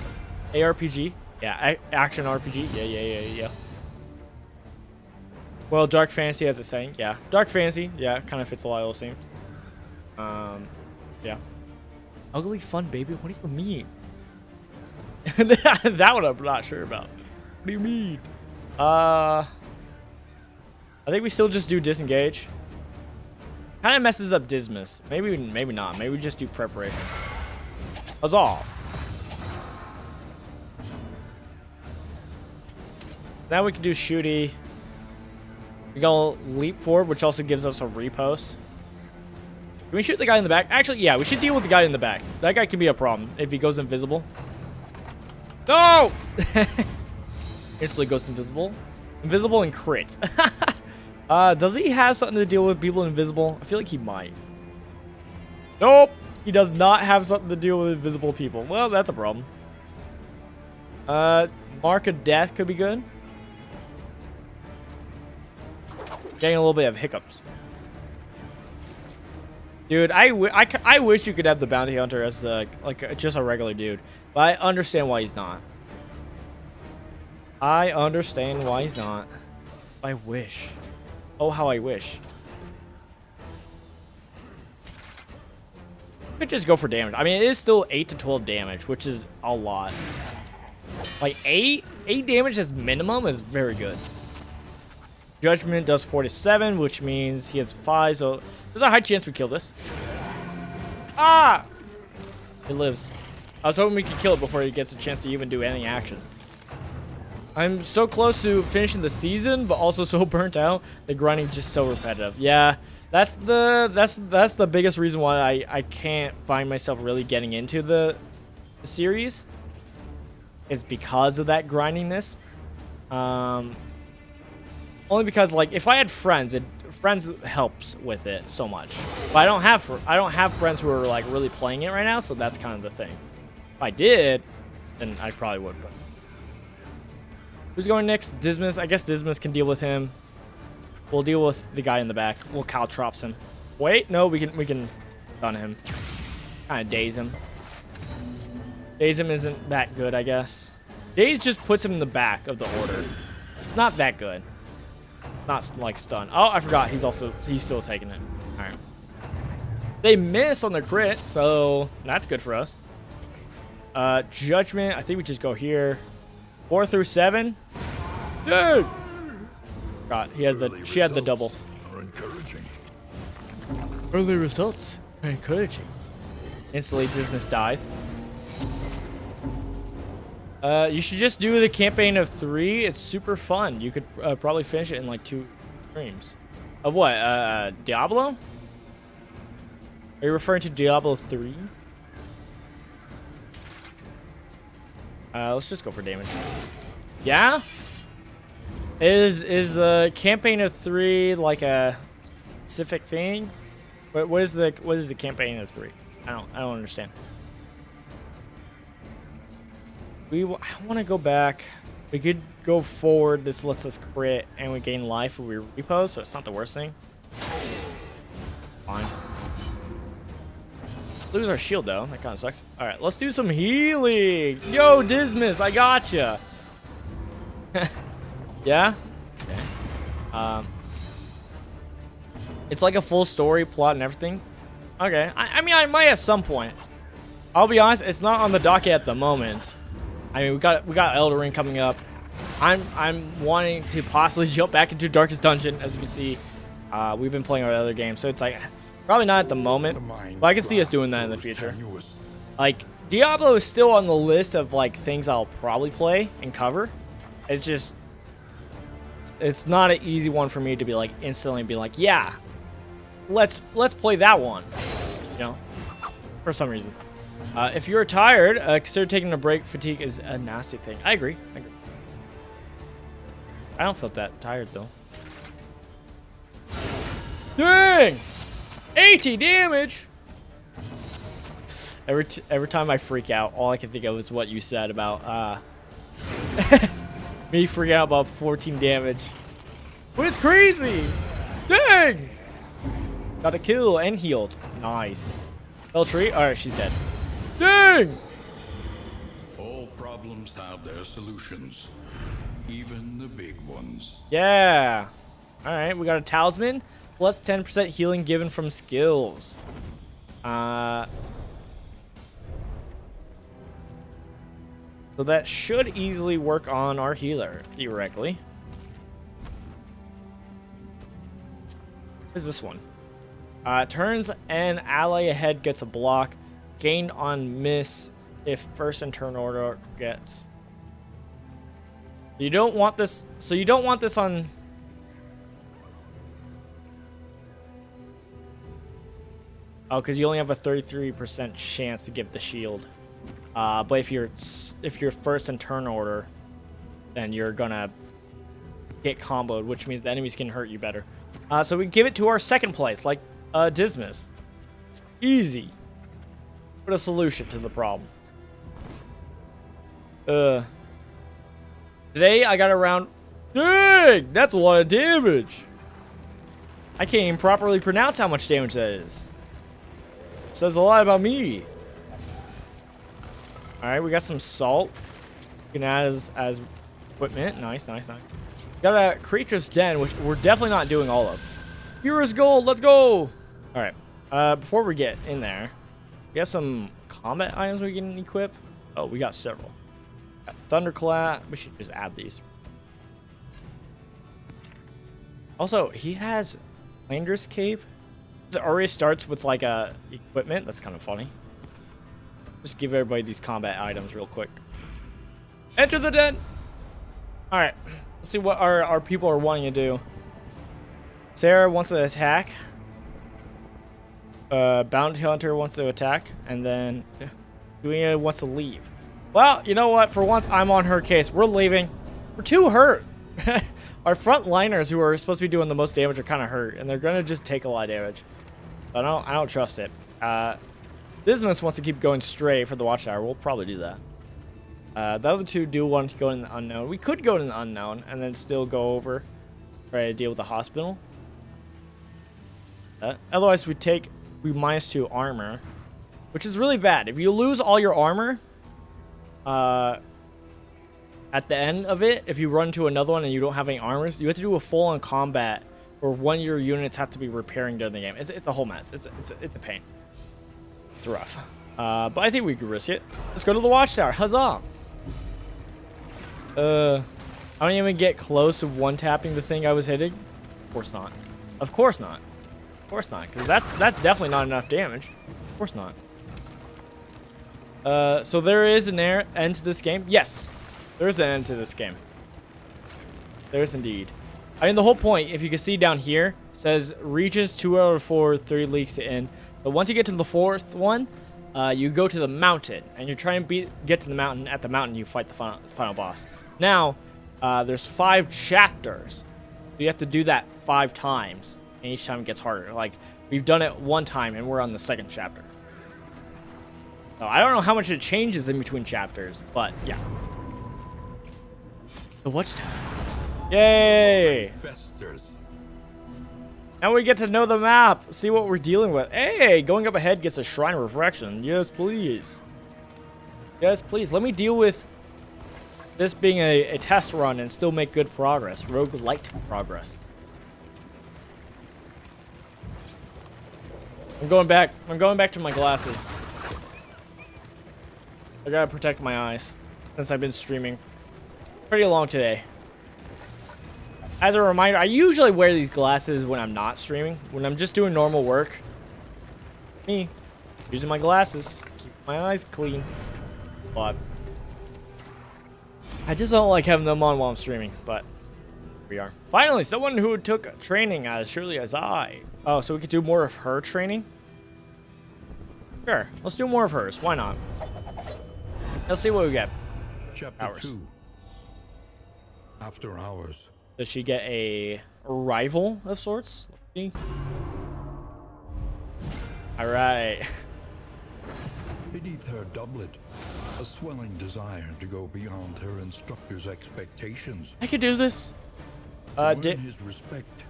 ARPG. Yeah, action RPG. Yeah. Well, dark fantasy as it's saying. Yeah, dark fantasy. Yeah, kind of fits a lot of those themes. Yeah. Ugly fun, baby. What do you mean? That one I'm not sure about. What do you mean? I think we still just do disengage. Kind of messes up Dismas. Maybe not. Maybe we just do preparation. Huzzah! Now we can do shooty. We go leap forward, which also gives us a riposte. Can we shoot the guy in the back? Actually, yeah, we should deal with the guy in the back. That guy can be a problem if he goes invisible. No! Instantly goes invisible. Invisible and crit. Does he have something to deal with people invisible? I feel like he might. Nope. He does not have something to deal with invisible people. Well, that's a problem. Mark of Death could be good. Getting a little bit of hiccups. Dude, I wish you could have the bounty hunter as like just a regular dude, but I understand why he's not. I understand why he's not. I wish. Oh, how I wish. Could just go for damage. I mean, it is still 8 to 12 damage, which is a lot. Like 8 damage as minimum is very good. Judgment does 47, which means he has 5, so there's a high chance we kill this. Ah! It lives. I was hoping we could kill it before he gets a chance to even do any actions. I'm so close to finishing the season, but also so burnt out. The grinding is just so repetitive. Yeah, that's the biggest reason why I can't find myself really getting into the series. Is because of that grindiness. Only because like if I had friends, friends helps with it so much. But I don't have friends who are like really playing it right now, so that's kind of the thing. If I did, then I probably would. But who's going next? Dismas. I guess Dismas can deal with him. We'll deal with the guy in the back. We'll caltrops him. Wait, no, we can stun him. Kind of daze him. Daze him isn't that good, I guess. Daze just puts him in the back of the order. It's not that good. Not like stun. Oh, I forgot. He's still taking it. All right. They miss on the crit, so that's good for us. Judgment. I think we just go here. 4 through 7. Dude. God, she had the double. Early results are encouraging. Instantly, Dismas dies. You should just do the campaign of 3. It's super fun. You could probably finish it in like 2 streams. Of what? Diablo? Are you referring to Diablo 3? Let's just go for damage. Yeah? Is the campaign of 3 like a specific thing? What is the campaign of 3? I don't understand. I want to go back. We could go forward. This lets us crit, and we gain life when we repost, so it's not the worst thing. Fine. Lose our shield, though. That kind of sucks. All right, let's do some healing. Yo, Dismas, I gotcha. Yeah? Okay. It's like a full story, plot, and everything. Okay. I mean, I might at some point. I'll be honest, it's not on the docket at the moment. I mean, we got Elden Ring coming up. I'm wanting to possibly jump back into Darkest Dungeon. As you can see, we've been playing our other games, so it's like probably not at the moment, but I can see us doing that in the future. Like Diablo is still on the list of like things I'll probably play and cover. It's just it's not an easy one for me to be like instantly be like, yeah, let's play that one. You know, for some reason. If you're tired, consider taking a break. Fatigue is a nasty thing. I agree. I don't feel that tired, though. Dang! 80 damage! Every time I freak out, all I can think of is what you said about, me freaking out about 14 damage. But it's crazy! Dang! Got a kill and healed. Nice. Beltree? Alright, she's dead. Dang! All problems have their solutions, even the big ones. Yeah. All right, we got a talisman plus 10% healing given from skills. So that should easily work on our healer theoretically. What is this one? Turns an ally ahead gets a block. Gained on miss if first in turn order gets. You don't want this. So you don't want this on. Oh, because you only have a 33% chance to give the shield. But if you're first in turn order, then you're gonna get comboed, which means the enemies can hurt you better. So we give it to our second place, like Dismas. Easy. Put a solution to the problem. Today I got around. Dang, that's a lot of damage. I can't even properly pronounce how much damage that is. Says a lot about me. All right, we got some salt. You can add as equipment. Nice, nice, nice. Got a creature's den, which we're definitely not doing all of. Hero's gold, let's go. All right, before we get in there, we have some combat items we can equip. Oh, we got several. Got thunderclap. We should just add these. Also, he has Lander's cape. It already starts with like a equipment. That's kind of funny. Just give everybody these combat items real quick. Enter the den. All right. Let's see what our people are wanting to do. Sarah wants to attack. Bounty Hunter wants to attack, and then Duina wants to leave. Well, you know what? For once, I'm on her case. We're leaving. We're too hurt. Our front liners, who are supposed to be doing the most damage, are kind of hurt, and they're gonna just take a lot of damage. I don't trust it. Dismas wants to keep going straight for the watchtower. We'll probably do that. The other two do want to go in the unknown. We could go in the unknown and then still go over, try to deal with the hospital. Otherwise, we -2 armor, which is really bad. If you lose all your armor, at the end of it, if you run to another one and you don't have any armors, you have to do a full-on combat where one of your units have to be repairing during the game. It's a whole mess. It's a pain. It's rough. But I think we could risk it. Let's go to the watchtower. Huzzah! I don't even get close to one-tapping the thing I was hitting. Of course not. Of course not. Of course not. Because that's definitely not enough damage. Of course not. So there is an end to this game. Yes, there is an end to this game. There is indeed. I mean, the whole point, if you can see down here, says regions 2 out of 4, 30 leagues to end. So once you get to the 4th one, you go to the mountain, and you try and get to the mountain. At the mountain, you fight the final boss. Now, there's 5 chapters. You have to do that 5 times, and each time it gets harder. Like, we've done it 1 time, and we're on the 2nd chapter. So I don't know how much it changes in between chapters, but yeah. The watchtower. Yay! Investors. Now we get to know the map, see what we're dealing with. Hey, going up ahead gets a Shrine of Refraction. Yes, please. Yes, please. Let me deal with this being a test run and still make good progress. Roguelite progress. I'm going back to my glasses. I gotta protect my eyes since I've been streaming pretty long today. As a reminder, I usually wear these glasses when I'm not streaming. When I'm just doing normal work. Me, using my glasses, keep my eyes clean. But I just don't like having them on while I'm streaming, but here we are. Finally, someone who took training as surely as I. Oh, so we could do more of her training? Sure, let's do more of hers. Why not? Let's see what we get. Chapter Hours. 2. After hours. Does she get a rival of sorts? Let's see. All right. Beneath her doublet, a swelling desire to go beyond her instructor's expectations. I could do this. To earn his respect,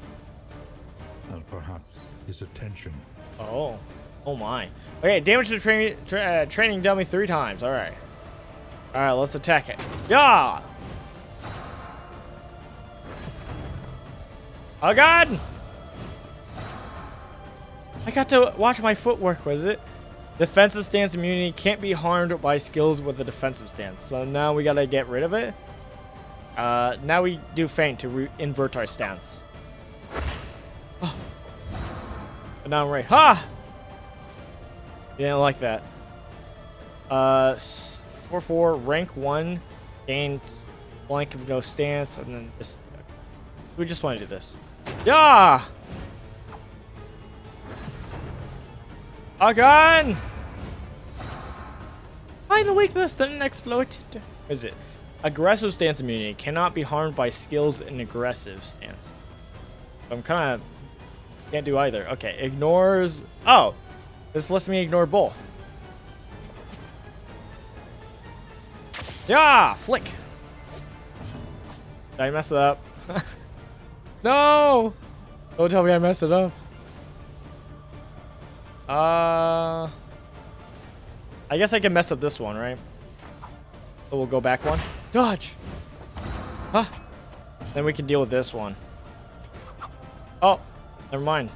and perhaps his attention. Oh. Oh my. Okay, damage to training dummy 3 times. All right. All right, let's attack it. Yeah. Oh God. I got to watch my footwork, was it? Defensive stance immunity can't be harmed by skills with a defensive stance. So now we gotta get rid of it. Now we do feint to invert our stance. Oh. And now I'm right. Ha! You didn't like that. 4/4 rank 1 gains blank of no stance, and then just we just want to do this. Yeah. Again. Find the weakness, then exploit it. Is it? Aggressive stance immunity. Cannot be harmed by skills in aggressive stance. So I'm kind of... Can't do either. Okay, ignores... Oh! This lets me ignore both. Yeah! Flick! Did I mess it up? No! Don't tell me I messed it up. I guess I can mess up this one, right? So we'll go back one. Dodge! Huh? Then we can deal with this one. Oh, never mind.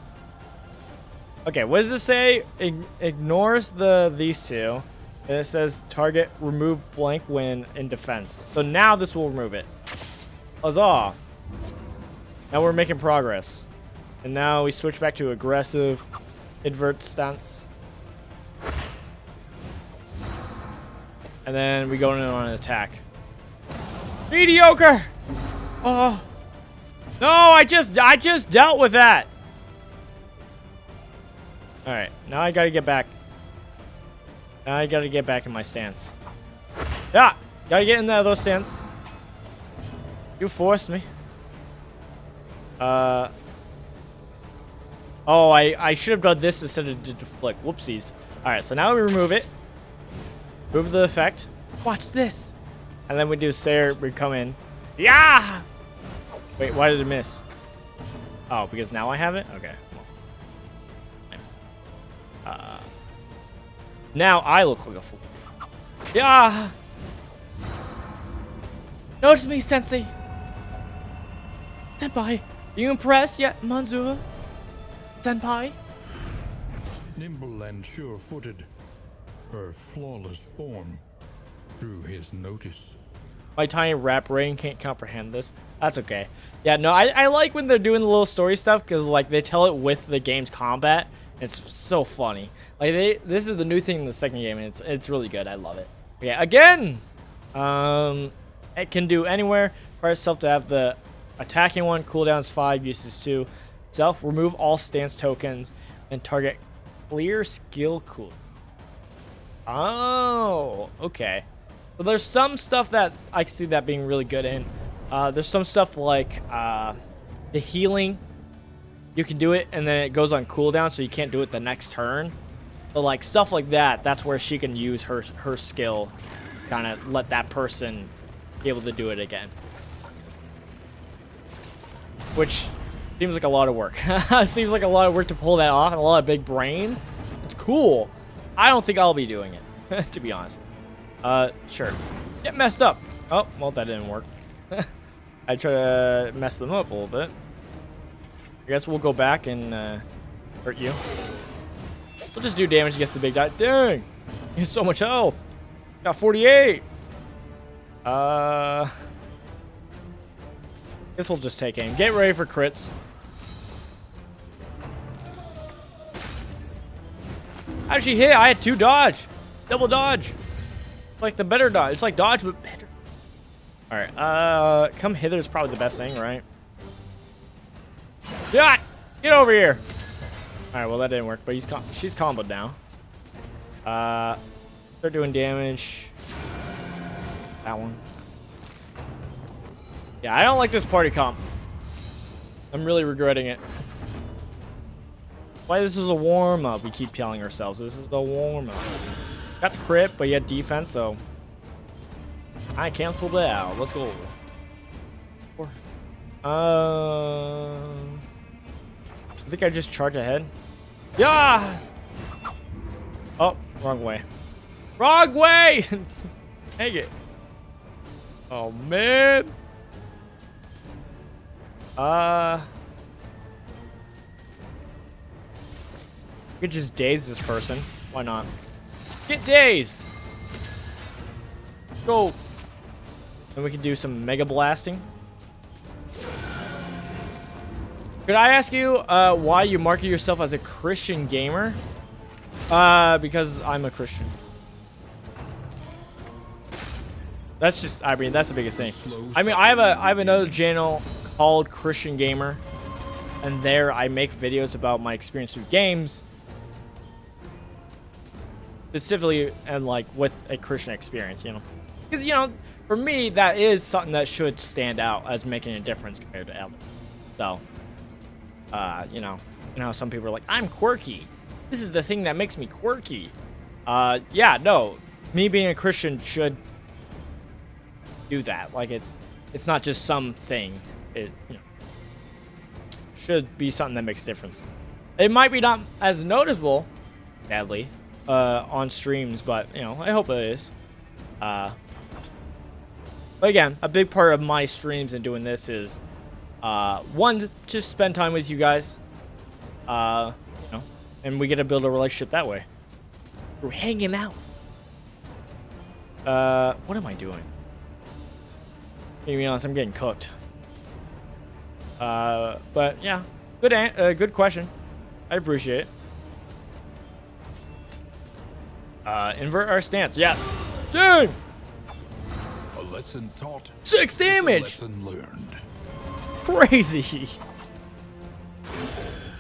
Okay, what does this say? Ignores these two. And it says target remove blank when in defense. So now this will remove it. Huzzah! Now we're making progress. And now we switch back to aggressive invert stance. And then we go in on an attack. Mediocre! Oh. No, I just dealt with that. Alright, now I gotta get back. Now I gotta get back in my stance. Yeah! Gotta get in that other stance. You forced me. Oh, I should have done this instead of deflect. Whoopsies. Alright, so now we remove it. Remove the effect. Watch this. And then we do SAHAR, we come in. Yeah! Wait, why did it miss? Oh, because now I have it? Okay. Now I look like a fool. Yeah! Notice me, Sensei! Senpai! Are you impressed yet, Manzura? Senpai? Nimble and sure-footed, her flawless form drew his notice. My tiny rap brain can't comprehend this. That's okay. Yeah, no, I like when they're doing the little story stuff because, like, they tell it with the game's combat. It's so funny. Like, this is the new thing in the second game, and it's really good. I love it. Okay, again! It can do anywhere. Requires itself to have the attacking one, cooldowns 5, uses 2. Self, remove all stance tokens, and target clear skill cool. Oh, okay. So there's some stuff that I can see that being really good in. There's some stuff like the healing. You can do it, and then it goes on cooldown, so you can't do it the next turn. But like stuff like that, that's where she can use her skill, kind of let that person be able to do it again. Which seems like a lot of work. Seems like a lot of work to pull that off, and a lot of big brains. It's cool. I don't think I'll be doing it, to be honest. Sure. Get messed up. Oh, well, that didn't work. I try to mess them up a little bit. I guess we'll go back and hurt you. We'll just do damage against the big guy. Dang! He has so much health. Got 48. Guess we'll just take aim. Get ready for crits. How did she hit? I had 2 dodge. Double dodge. Like the better dodge. It's like dodge, but better. Alright, come hither is probably the best thing, right? Yeah! Get over here! Alright, well that didn't work, but she's comboed now. Start doing damage. That one. Yeah, I don't like this party comp. I'm really regretting it. Why this is a warm-up? We keep telling ourselves this is the warm-up. Got the crit, but you had defense, so I canceled it out. Let's go. I think I just charge ahead. Yeah! Oh, wrong way. Wrong way! Dang it. Oh, man. We could just daze this person. Why not? Get dazed! Go! And we can do some mega blasting. Could I ask you why you market yourself as a Christian gamer? Because I'm a Christian. That's just, I mean, that's the biggest thing. I mean, I have another channel called Christian Gamer, and there I make videos about my experience with games, specifically and like with a Christian experience, you know. Because, you know, for me, that is something that should stand out as making a difference compared to others. So, you know how some people are like, I'm quirky. This is the thing that makes me quirky. Yeah, no. Me being a Christian should do that. Like, it's not just something. It, you know, should be something that makes a difference. It might be not as noticeable, sadly, on streams, but, you know, I hope it is. But again, a big part of my streams and doing this is, one, just spend time with you guys, you know, and we get to build a relationship that way. We're hanging out. What am I doing? To be honest, I'm getting cooked. But yeah, good question. I appreciate it. Invert our stance. Yes. Dude! A lesson taught. 6 damage! Lesson learned. Crazy.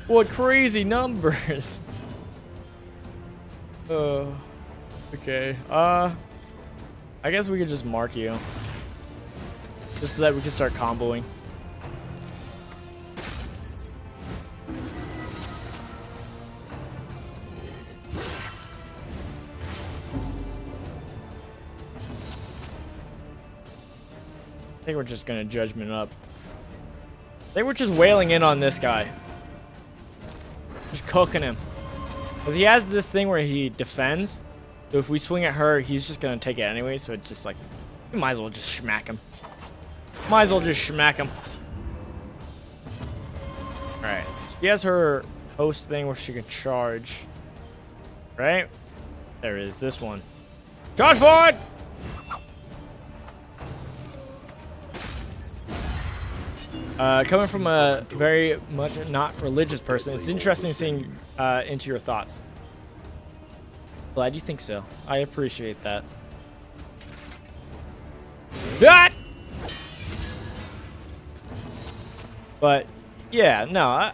What crazy numbers. Okay. I guess we could just mark you. Just so that we can start comboing. I think we're just gonna judgment up. I think we're just wailing in on this guy. Just cooking him. Because he has this thing where he defends. So if we swing at her, he's just gonna take it anyway. So it's just like, we might as well just smack him. Might as well just smack him. Alright. She has her host thing where she can charge. Right? There it is. This one. Charge forward! Coming from a very much not religious person, it's interesting seeing into your thoughts. Glad you think so. I appreciate that. Ah! But yeah, no.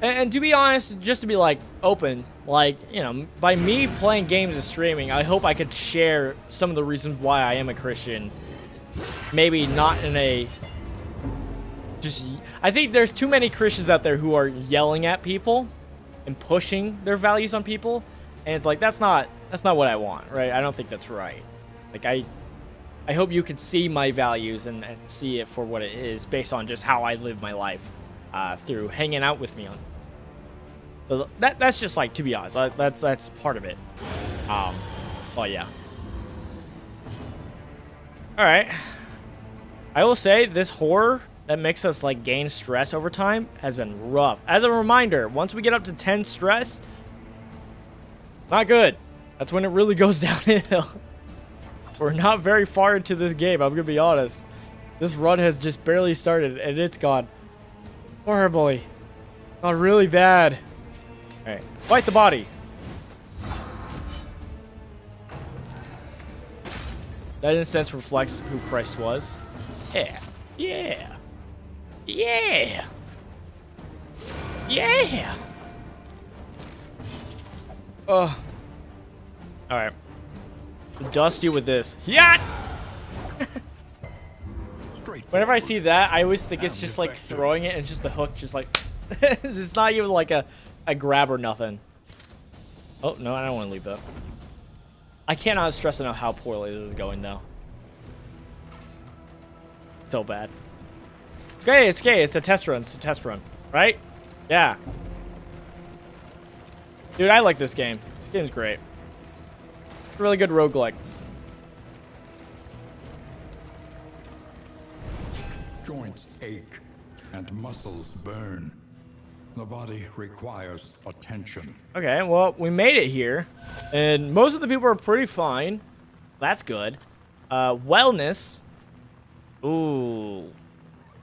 And to be honest, just to be like open, like, you know, by me playing games and streaming, I hope I could share some of the reasons why I am a Christian. Maybe not in a I think there's too many Christians out there who are yelling at people and pushing their values on people, and it's like that's not what I want, right? I don't think that's right. Like I hope you can see my values and see it for what it is based on just how I live my life through hanging out with me on. So that's just like, to be honest, that's part of it. Well, yeah. All right. I will say this horror that makes us like gain stress over time has been rough. As a reminder, once we get up to 10 stress, not good. That's when it really goes downhill. We're not very far into this game, I'm gonna be honest. This run has just barely started and it's gone horribly. Gone really bad. Alright, fight the body. That in a sense reflects who Christ was. Yeah. Yeah. Yeah. Yeah. Oh. Alright. Dust you with this. Yeah. Whenever I see that, I always think it's just like throwing it and just the hook just like it's not even like a grab or nothing. Oh no, I don't want to leave that. I cannot stress enough how poorly this is going though. So bad. It's okay. It's a test run. It's a test run, right? Yeah. Dude, I like this game. This game's great. It's a really good roguelike. Joints ache and muscles burn. The body requires attention. Okay, well, we made it here. And most of the people are pretty fine. That's good. Wellness. Ooh.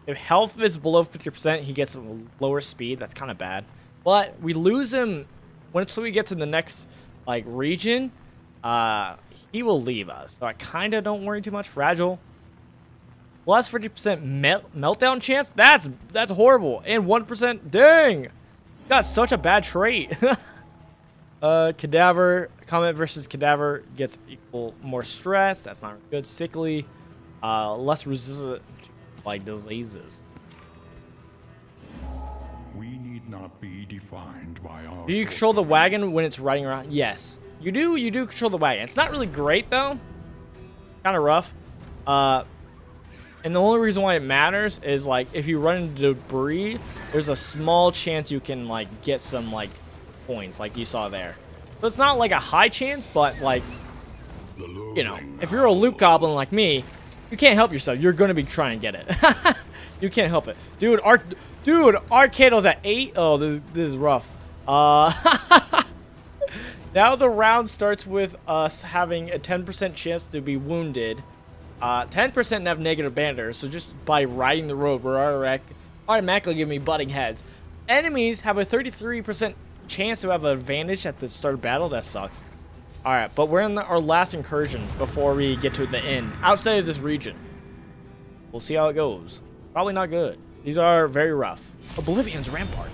If health is below 50%, he gets a lower speed. That's kind of bad. But we lose him once we get to the next like region. He will leave us. So I kind of don't worry too much. Fragile. Plus 50% meltdown chance. That's horrible. And 1%. Dang. Got such a bad trait. Cadaver. Combat versus Cadaver gets equal more stress. That's not good. Sickly. Less resistant to, like, diseases. We need not be defined by our... Do you control the wagon when it's riding around? Yes. You do. You do control the wagon. It's not really great, though. Kind of rough. And the only reason why it matters is, like, if you run into debris, there's a small chance you can, like, get some, like, points, like you saw there. So it's not, like, a high chance, but, like, you know, if you're a loot goblin like me, you can't help yourself. You're going to be trying to get it. You can't help it. Dude, Arcado's at 8. Oh, this is rough. Now the round starts with us having a 10% chance to be wounded. 10% have negative banners, so just by riding the road, we're automatically giving me butting heads. Enemies have a 33% chance to have an advantage at the start of battle. That sucks. Alright, but we're in our last incursion before we get to the end, outside of this region. We'll see how it goes. Probably not good. These are very rough. Oblivion's Rampart.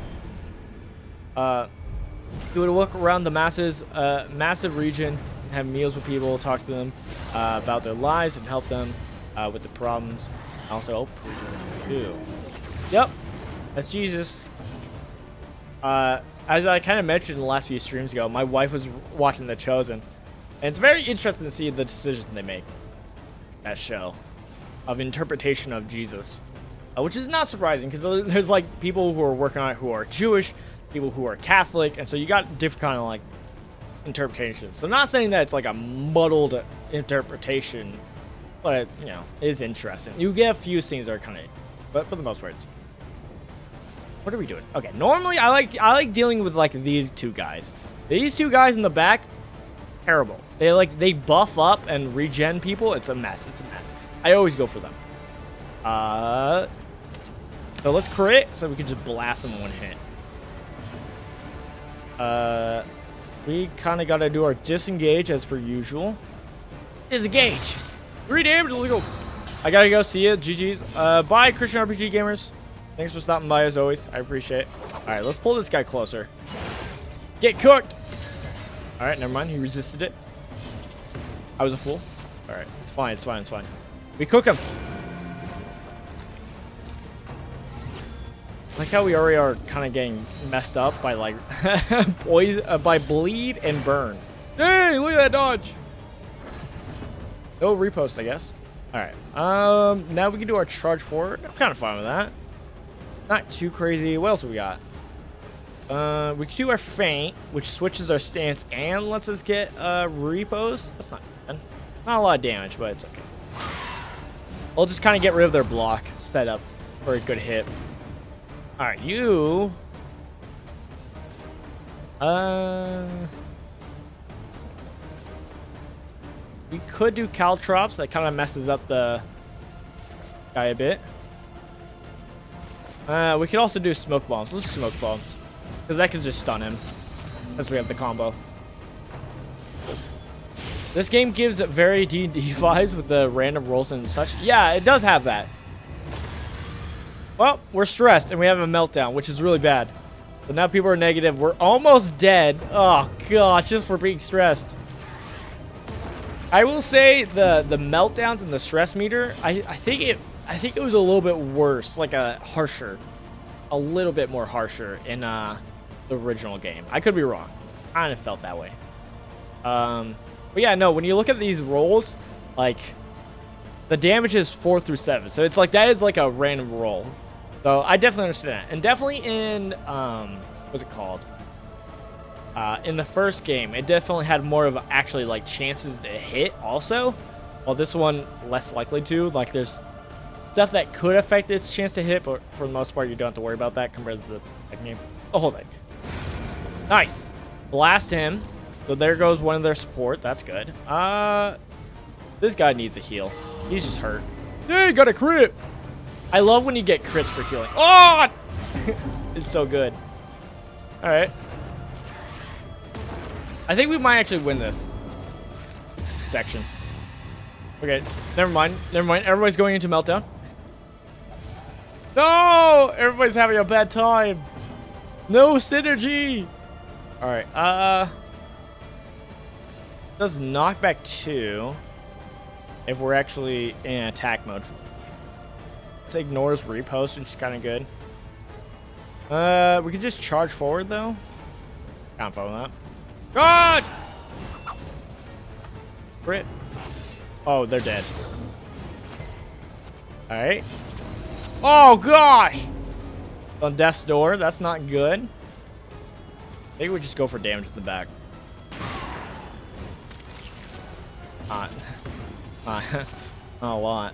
You would walk around the massive region, have meals with people, talk to them about their lives, and help them with the problems. Also, too. Yep, that's Jesus. As I kind of mentioned in the last few streams ago, my wife was watching The Chosen, and it's very interesting to see the decisions they make. That show of interpretation of Jesus, which is not surprising because there's like people who are working on it who are Jewish, people who are Catholic, and so you got different kind of like interpretations. So I'm not saying that it's like a muddled interpretation, but you know, it is interesting. You get a few things that are kind of, but for the most part, it's, what are we doing? Okay, normally I like dealing with like these two guys. These two guys in the back, terrible. They buff up and regen people. It's a mess. It's a mess. I always go for them. So let's crit so we can just blast them in one hit. We kind of got to do our disengage as per usual. Disengage. 3 damage. Let's go. I gotta go. See ya. GG's. Bye, Christian RPG gamers. Thanks for stopping by as always. I appreciate it. All right, let's pull this guy closer. Get cooked. All right, never mind. He resisted it. I was a fool. All right, it's fine. It's fine. It's fine. We cook him. Like how we already are kind of getting messed up by like by bleed and burn. Dang, look at that dodge. No riposte, I guess. All right. Now we can do our charge forward. I'm kind of fine with that. Not too crazy. What else we got? We can do our feint, which switches our stance and lets us get riposte. That's not bad. Not a lot of damage, but it's okay. I'll just kind of get rid of their block set up for a good hit. All right, you. We could do caltrops. That kind of messes up the guy a bit. We could also do smoke bombs. Let's smoke bombs, because that could just stun him, as we have the combo. This game gives very D&D vibes with the random rolls and such. Yeah, it does have that. Well, we're stressed and we have a meltdown, which is really bad. So now people are negative. We're almost dead. Oh gosh, just for being stressed. I will say the meltdowns and the stress meter, I think it was a little bit worse, like a little bit more harsher in the original game. I could be wrong. I kind of felt that way. But yeah, no, when you look at these rolls, like the damage is 4 through 7. So it's like that is like a random roll. So I definitely understand that. And definitely in what's it called? In the first game, it definitely had more of actually like chances to hit also. While this one less likely to. Like there's stuff that could affect its chance to hit, but for the most part you don't have to worry about that compared to the second game. The whole thing. Nice. Blast him. So there goes one of their support. That's good. This guy needs a heal. He's just hurt. Yeah, got a crit. I love when you get crits for healing. Oh! It's so good. All right. I think we might actually win this section. Okay, never mind. Never mind. Everybody's going into meltdown. No! Everybody's having a bad time. No synergy. All right. Does knockback 2 if we're actually in attack mode. It ignores riposte, which is kind of good. We could just charge forward though. Can't follow that. God! Crit. Oh, they're dead. All right. Oh gosh! On death's door, that's not good. Maybe we just go for damage to the back. Not a lot.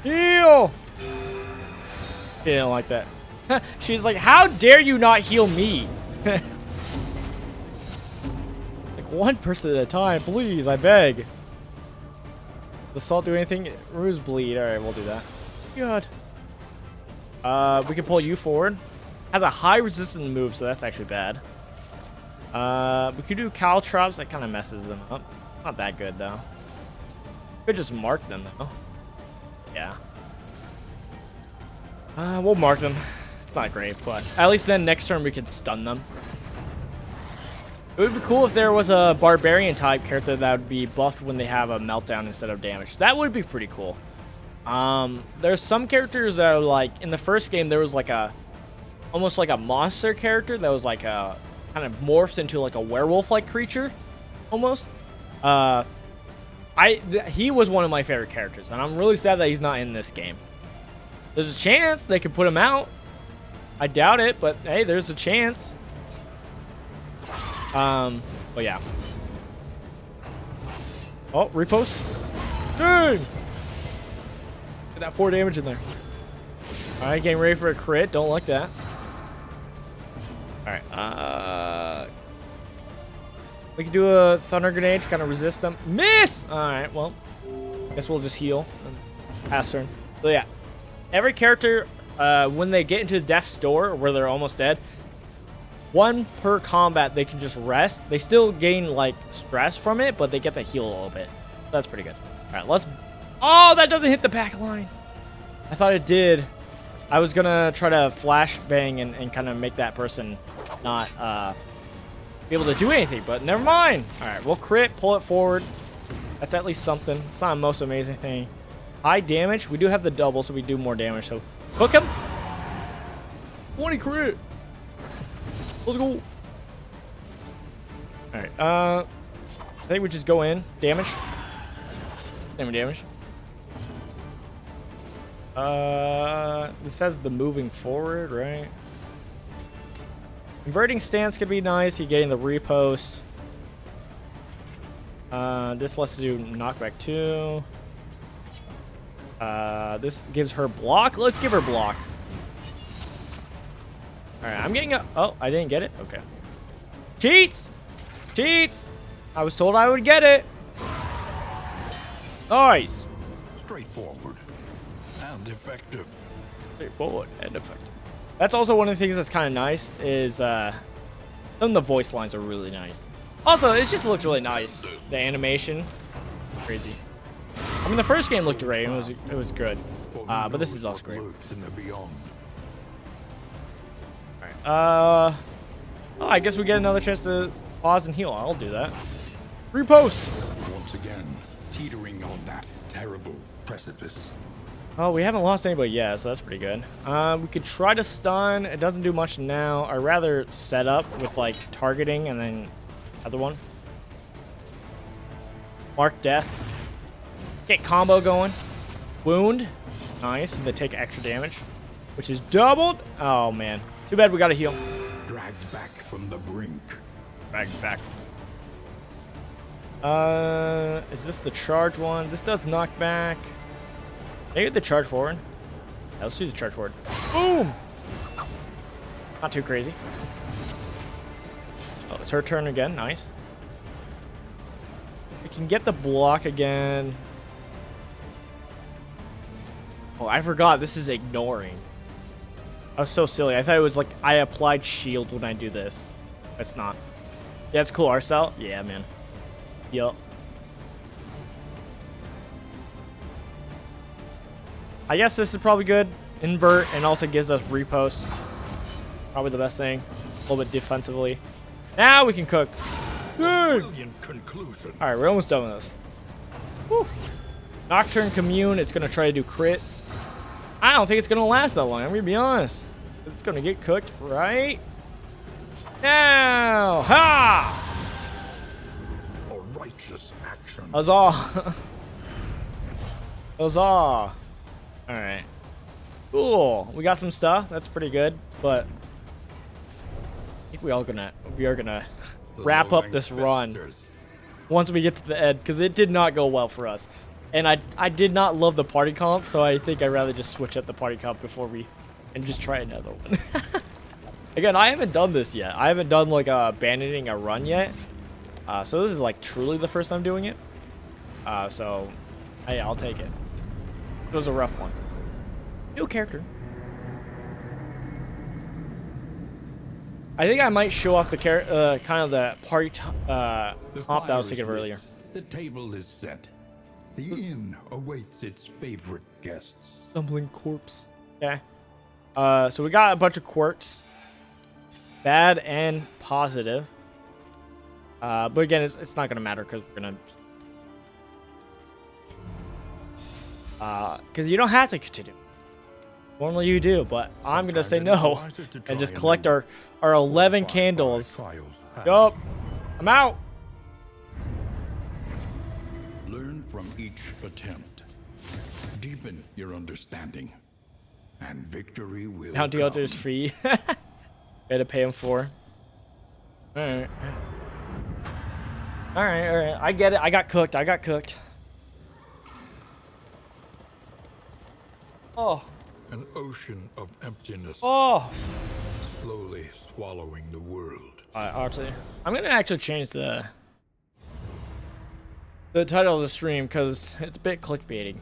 Heal! Didn't like that. She's like, how dare you not heal me? Like one person at a time, please, I beg. Does Assault do anything? Ruse bleed. Alright, we'll do that. Good. We can pull you forward. Has a high resistance move, so that's actually bad. We could do caltrops. That kind of messes them up. Not that good though. Could just mark them though. Yeah. We'll mark them. It's not great, but at least then next turn we can stun them. It would be cool if there was a barbarian type character that would be buffed when they have a meltdown instead of damage. That would be pretty cool. There's some characters that are like in the first game there was like almost like a monster character that was like a kind of morphs into like a werewolf-like creature almost. He was one of my favorite characters, and I'm really sad that he's not in this game. There's a chance they could put him out. I doubt it, but hey, there's a chance. But yeah. Oh, riposte. Dang! Get that 4 damage in there. Alright, getting ready for a crit. Don't like that. Alright, we can do a thunder grenade to kind of resist them. Miss! Alright, well, guess we'll just heal and pass turn. So yeah, every character, when they get into death's door, where they're almost dead, 1 per combat, they can just rest. They still gain, like, stress from it, but they get to heal a little bit. That's pretty good. Alright, let's... Oh, that doesn't hit the back line. I thought it did. I was gonna try to flash bang and kind of make that person not, be able to do anything, but never mind. All right, we'll crit, pull it forward. That's at least something. It's not the most amazing thing. High damage. We do have the double, so we do more damage. So hook him. 20 crit. Let's go. All right. I think we just go in. Damage. Damage. This has the moving forward, right? Converting stance could be nice. You're getting the riposte. This lets you do knockback 2. This gives her block. Let's give her block. Alright, I'm getting a... Oh, I didn't get it? Okay. Cheats! Cheats! I was told I would get it. Nice. Straightforward and effective. Straightforward and effective. That's also one of the things that's kind of nice is some of the voice lines are really nice. Also, it just looks really nice. The animation, crazy. I mean, the first game looked great. It was good, but this is also great. All right. Oh, I guess we get another chance to pause and heal. I'll do that. Riposte. Once again, teetering on that terrible precipice. Oh, we haven't lost anybody yet, so that's pretty good. We could try to stun. It doesn't do much now. I'd rather set up with, like, targeting and then other one. Mark death. Get combo going. Wound. Nice. And they take extra damage, which is doubled. Oh, man. Too bad we got to heal. Dragged back from the brink. Dragged back. Is this the charge one? This does knock back. Maybe the charge forward. Yeah, let's do the charge forward. Boom! Not too crazy. Oh, it's her turn again. Nice. We can get the block again. Oh, I forgot. This is ignoring. I was so silly. I thought it was like I applied shield when I do this. It's not. Yeah, it's cool. Art style. Yeah, man. Yup. I guess this is probably good. Invert and also gives us riposte. Probably the best thing. A little bit defensively. Now we can cook. Brilliant conclusion. All right, we're almost done with this. Whew. Nocturne Commune. It's gonna try to do crits. I don't think it's gonna last that long. I'm gonna be honest. It's gonna get cooked right now. Ha! A righteous action. Huzzah! Huzzah! All right. Cool. We got some stuff. That's pretty good. But I think we are gonna wrap up this run once we get to the end, because it did not go well for us. And I did not love the party comp, so I think I'd rather just switch up the party comp before and just try another one. Again, I haven't done this yet. I haven't done like abandoning a run yet. So this is like truly the first time doing it. So hey, I'll take it. It was a rough one. New character. I think I might show off the kind of the party comp that I was thinking of earlier. The table is set. The inn awaits its favorite guests. Stumbling corpse. Okay. So we got a bunch of quirks. Bad and positive. But again, it's not going to matter because we're going to... Because you don't have to continue. Normally you do, but I'm going to say no. And just collect our 11 candles. Yup. I'm out. Learn from each attempt. Deepen your understanding. And victory will Bounty come. Hunter is free. Gotta pay him for. Alright. Alright. I get it. I got cooked. Oh. An ocean of emptiness. Oh. Slowly swallowing the world. Actually, I'm gonna actually change the title of the stream because it's a bit clickbaiting.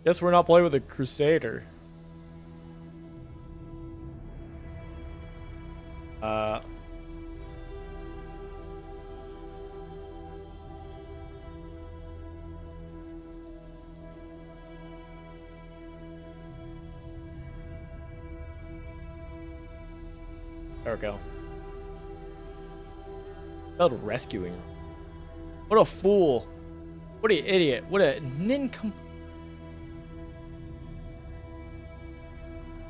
Guess we're not playing with a crusader. There we go. Failed rescuing. What a fool. What an idiot. What a nincompoop.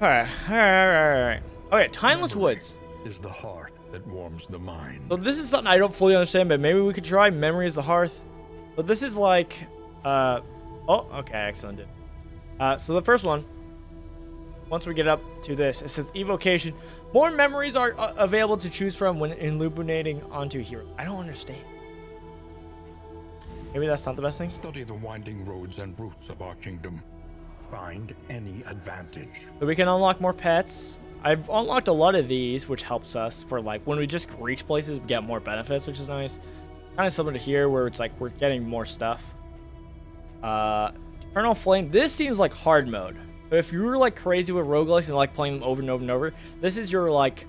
Alright. Okay, Timeless Woods. Is the hearth that warms the mind. So this is something I don't fully understand, but maybe we could try Memory is the Hearth. But this is like, oh, okay, excellent. So the first one, once we get up to this, it says evocation. More memories are available to choose from when illuminating onto hero. I don't understand. Maybe that's not the best thing. Study the winding roads and routes of our kingdom. Find any advantage. So we can unlock more pets. I've unlocked a lot of these, which helps us for like when we just reach places, we get more benefits, which is nice. Kind of similar to here where it's like we're getting more stuff. Eternal Flame. This seems like hard mode. But if you're like crazy with roguelikes and like playing them over and over and over, this is your like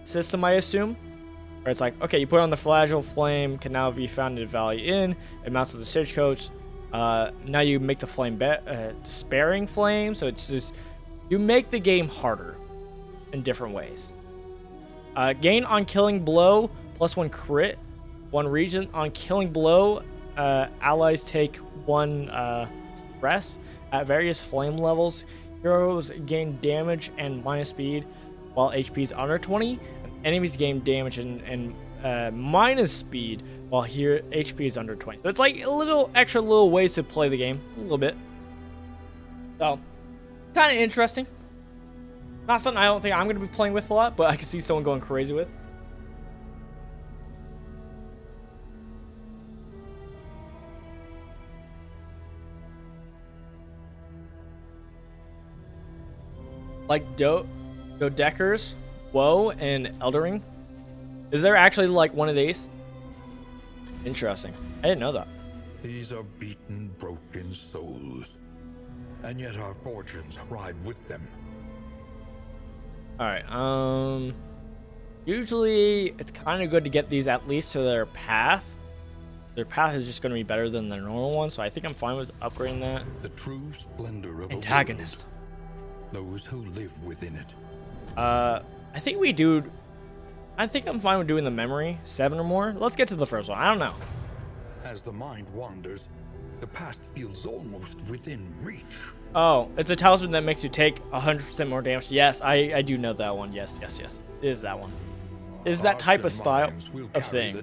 system, I assume. Where it's like, okay, you put on the Flagell Flame, can now be found in Valley Inn. It mounts with the Stagecoach. Now you make the flame Despairing Flame. So it's just, you make the game harder in different ways. Gain on Killing Blow, +1 crit. 1 region on Killing Blow. Allies take 1 stress at various flame levels. Heroes gain damage and minus speed while HP is under 20. Enemies gain damage and minus speed while here HP is under 20. So it's like a little extra little ways to play the game a little bit. So kind of interesting. Not something I don't think I'm going to be playing with a lot, but I can see someone going crazy with. Like Dodeckers, Woe, and Eldering. Is there actually like one of these? Interesting. I didn't know that. These are beaten, broken souls. And yet our fortunes ride with them. Alright, usually it's kind of good to get these at least to their path. Their path is just going to be better than the normal one, so I think I'm fine with upgrading that. The true splendor of Antagonist. A world, those who live within it. I think we do I think I'm fine with doing the memory, 7 or more. Let's get to the first one. I don't know. As the mind wanders, the past feels almost within reach. Oh, it's a talisman that makes you take 100% more damage. Yes, I do know that one. Yes. It is that one. It is that type of style of thing.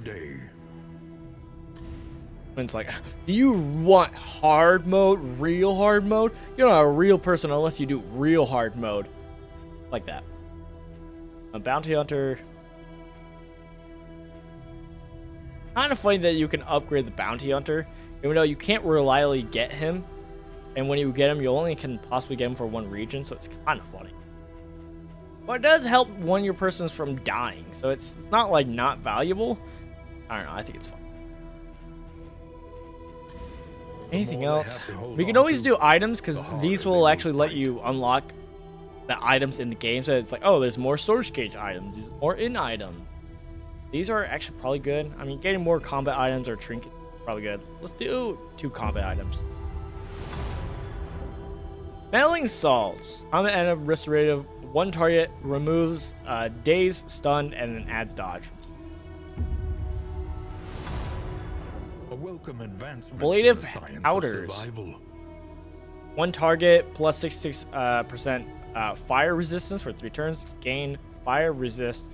When it's like, do you want hard mode, real hard mode? You're not a real person unless you do real hard mode. Like that. A bounty hunter. Kind of funny that you can upgrade the bounty hunter, even though you can't reliably get him. And when you get him, you only can possibly get him for one region, so it's kind of funny. But it does help one your persons from dying, so it's not like not valuable. I don't know, I think it's fun. Anything else? We can always do items, because these will actually let you unlock the items in the game. So it's like, oh, there's more storage cage items, there's more in items. These are actually probably good. I mean, getting more combat items or trinkets is probably good. Let's do 2 combat items. Mailing salts. On the end of restorative, one target removes daze, stun, and then adds dodge. A welcome advancement. Ablative powders. One target plus 66% fire resistance for 3 turns. Gain fire resist.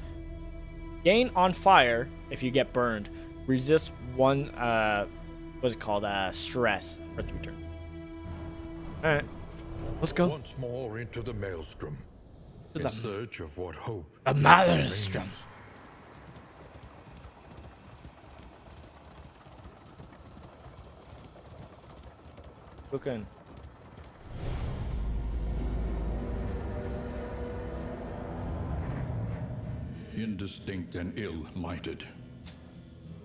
Gain on fire if you get burned. Resist 1 what's it called? Stress for 3 turns. Alright. Let's go. Once more into the maelstrom. In search of what hope. The maelstrom. Looking. Indistinct and ill-lighted.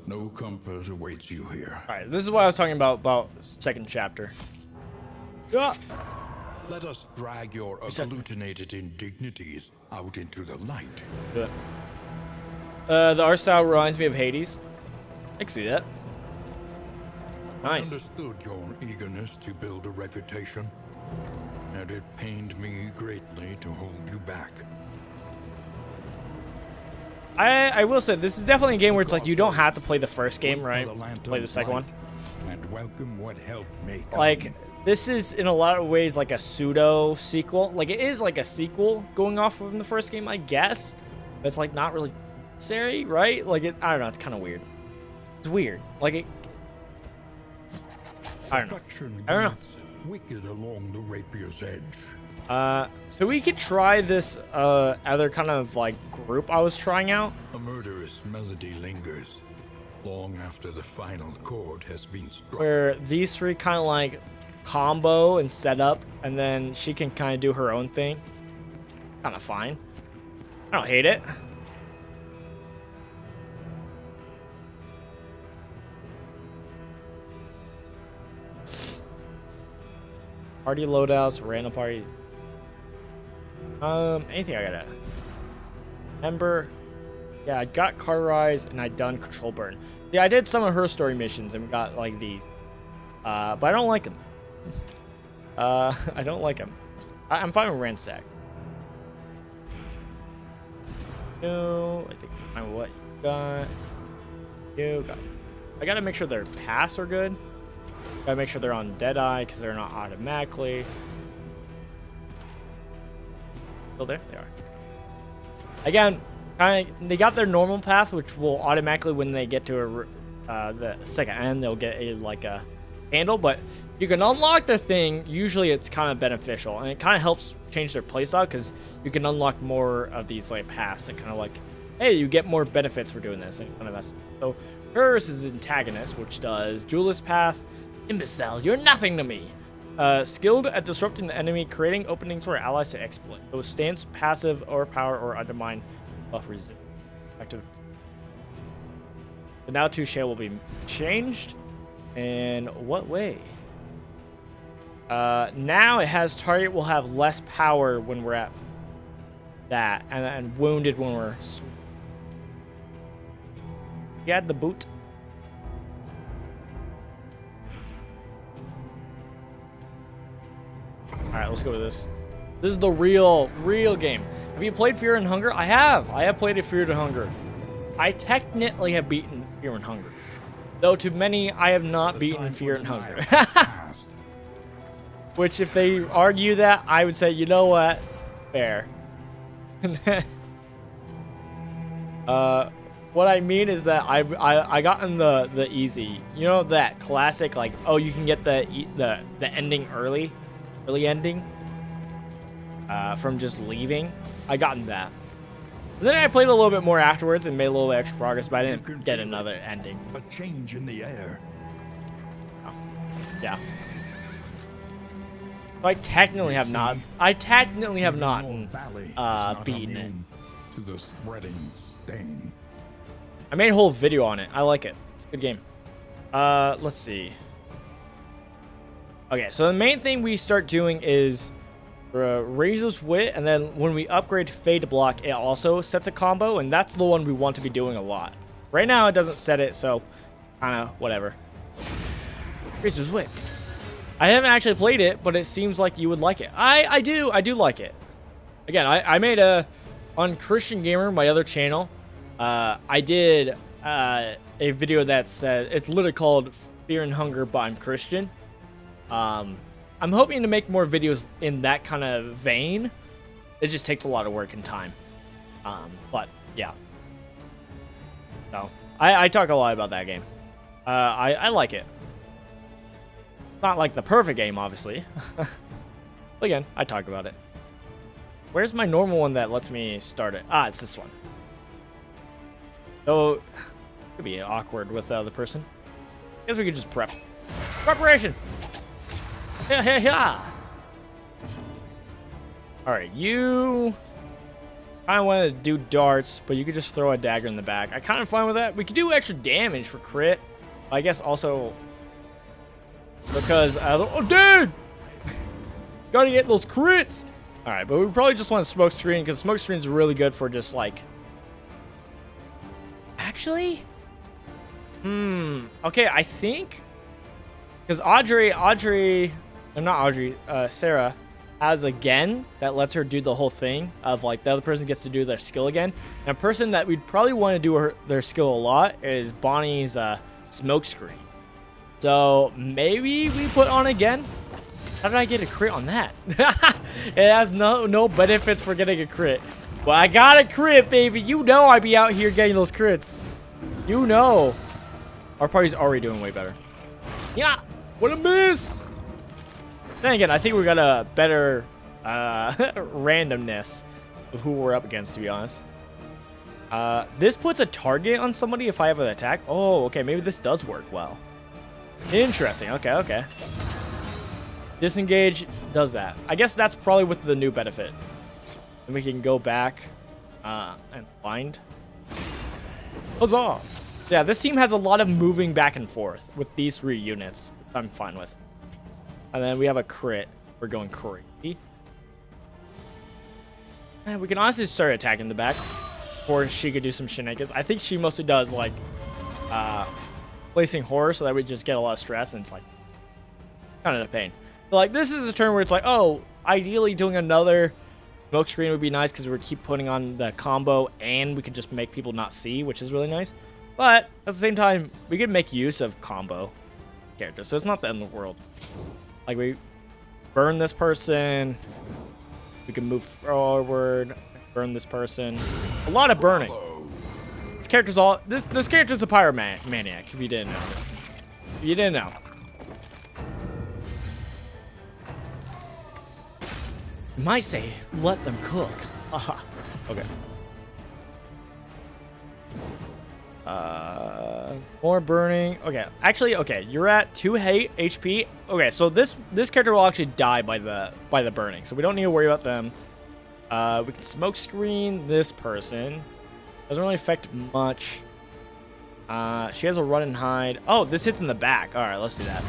No comfort awaits you here. Alright, this is what I was talking about second chapter. Yeah. Let us drag your agglutinated indignities out into the light. Good. The art style reminds me of Hades. I can see that. Nice. I understood your eagerness to build a reputation, and it pained me greatly to hold you back. I will say, this is definitely a game where it's like you don't have to play the first game, right? Play the second one. And welcome what help may come. Like, this is in a lot of ways like a pseudo sequel. Like, it is like a sequel going off from the first game, I guess. But it's like not really necessary, right? Like, I don't know, it's kind of weird. It's weird. Like, I don't know. Wicked along the rapier's edge. So we could try this other kind of like group I was trying out. A murderous melody lingers long after the final chord has been struck. Where these 3 kind of like combo and set up, and then she can kind of do her own thing. Kind of fine. I don't hate it. Party loadouts, random party. Anything I gotta remember? Yeah, I got cauterize and I done control burn. Yeah, I did some of her story missions and we got like these. But I don't like them. I don't like them. I'm fine with ransack. No, I think I'm fine with what you got. You got. I gotta make sure their paths are good. Gotta make sure they're on Deadeye because they're not automatically. Still there? They are. Again, they got their normal path, which will automatically, when they get to the second end, they'll get a handle. But you can unlock the thing. Usually, it's kind of beneficial, and it kind of helps change their playstyle because you can unlock more of these like paths and kind of like, hey, you get more benefits for doing this. And kind of so hers is antagonist, which does duelist path. Imbecile, you're nothing to me. Skilled at disrupting the enemy, creating openings for allies to exploit. So stance, passive, overpower, or undermine buff resist. Active. So now Touche will be changed. In what way? Now it has target will have less power when we're at that, and wounded when we're. You had the boot. Alright, let's go with this. This is the real game. Have you played Fear and Hunger? I have. I have played Fear and Hunger. I technically have beaten Fear and Hunger. Though to many, I have not beaten Fear and Hunger. Which, if they argue that, I would say, you know what? Fair. What I mean is that I gotten the easy, you know, that classic, like, oh, you can get the ending early ending from just leaving. I gotten that. And then I played a little bit more afterwards and made a little bit extra progress, but I didn't get another ending. A change in the air. Oh. Yeah. So I technically have not. I technically have not beaten it. To the spreading stain. I made a whole video on it. I like it. It's a good game. Let's see. Okay, so the main thing we start doing is Razor's Wit, and then when we upgrade Fade to Block, it also sets a combo, and that's the one we want to be doing a lot. Right now, it doesn't set it, so kind of whatever. Razor's Wit. I haven't actually played it, but it seems like you would like it. I do like it. Again, I made on Christian Gamer, my other channel, I did a video that said, it's literally called Fear and Hunger, but I'm Christian. I'm hoping to make more videos in that kind of vein. It just takes a lot of work and time. But yeah. So I talk a lot about that game. I like it. Not like the perfect game, obviously. But again, I talk about it. Where's my normal one that lets me start it? Ah, it's this one. So, it could be awkward with the other person. Guess we could just prep. Preparation! Yeah. Alright, you kind of want to do darts, but you could just throw a dagger in the back. I kind of fine with that. We could do extra damage for crit. I guess also because oh, dude! Gotta get those crits! Alright, but we probably just want to smoke screen, because smoke screen is really good for just like... Actually? Okay, I think... Because Sarah has a gen that lets her do the whole thing of like the other person gets to do their skill again. And a person that we'd probably want to do their skill a lot is Bonnie's smoke screen. So maybe we put on again. How did I get a crit on that? It has no benefits for getting a crit. But I got a crit, baby. You know I'd be out here getting those crits. You know. Our party's already doing way better. Yeah. What a miss. Then again, I think we got a better randomness of who we're up against, to be honest. This puts a target on somebody if I have an attack. Oh, okay. Maybe this does work well. Interesting. Okay. Disengage does that. I guess that's probably with the new benefit. And we can go back and find. Huzzah! Yeah, this team has a lot of moving back and forth with these 3 units. I'm fine with. And then we have a crit for going crazy. And we can honestly start attacking the back. Or she could do some shenanigans. I think she mostly does like placing horror so that we just get a lot of stress, and it's like kind of a pain. But like this is a turn where it's like, oh, ideally doing another smoke screen would be nice because we keep putting on the combo and we could just make people not see, which is really nice. But at the same time, we could make use of combo characters, so it's not the end of the world. Like we burn this person, we can move forward, burn this person. A lot of burning. This character's this character's a pyromaniac. If you didn't know, you didn't know. You might say, let them cook. Aha. Okay. More burning. Okay, actually, okay, you're at 2 HP. Okay, so this character will actually die by the burning, so we don't need to worry about them. We can smoke screen this person. Doesn't really affect much. She has a run and hide. Oh, this hits in the back. All right, let's do that.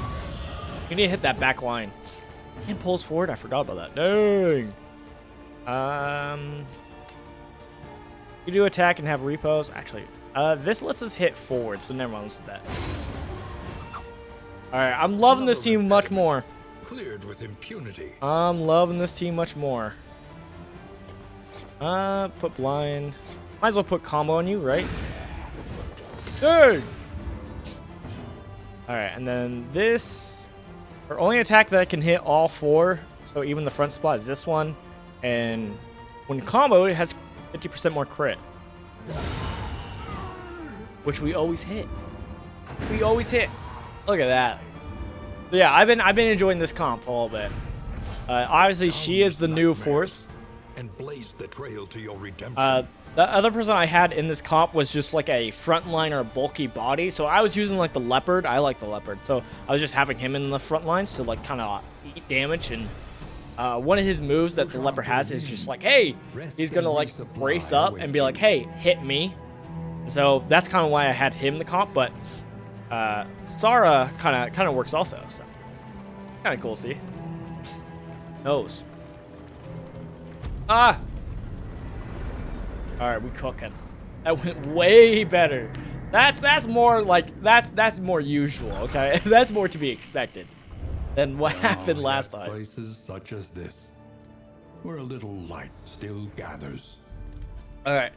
We need to hit that back line. And pulls forward. I forgot about that. Dang. You do attack and have repos. Actually, this lets us hit forward, so never mind. Let's do that. All right, I'm loving this team much more. Cleared with impunity. I'm loving this team much more. Put blind. Might as well put combo on you, right? Dude! Alright, and then this... Our only attack that can hit all 4, so even the front spot, is this one. And when combo, it has 50% more crit. Which we always hit. Look at that. So yeah, I've been enjoying this comp a little bit. Obviously, she is the new force. And blaze the trail to your redemption. The other person I had in this comp was just like a frontliner bulky body. So I was using like the leopard. I like the leopard. So I was just having him in the front lines to like kind of eat damage. And one of his moves that the leopard has is just like, hey, he's going to like brace up and be like, hey, hit me. So that's kind of why I had him in the comp. But SAHAR kind of works also. So kind of cool to see. Nose. Ah! Alright, we cooking. That went way better. That's more like that's more usual, okay? That's more to be expected than what happened last time. Places such as this, where a little light still gathers. Alright.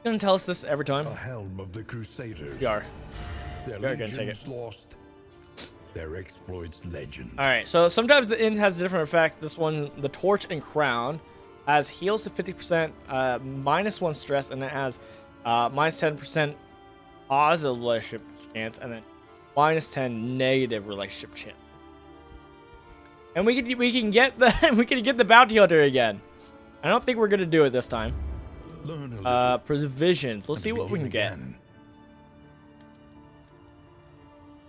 You gonna tell us this every time? A helm of the Crusaders. You are. Their You're gonna take legions it. lost. Their exploits legend. Alright, so sometimes the int has a different effect. This one, the torch and crown, has heals to 50%, -1 stress, and it has -10% positive relationship chance, and then -10 negative relationship chance. And we can get the bounty hunter again. I don't think we're gonna do it this time. Learn a little. Provisions. Let's see what we can get. I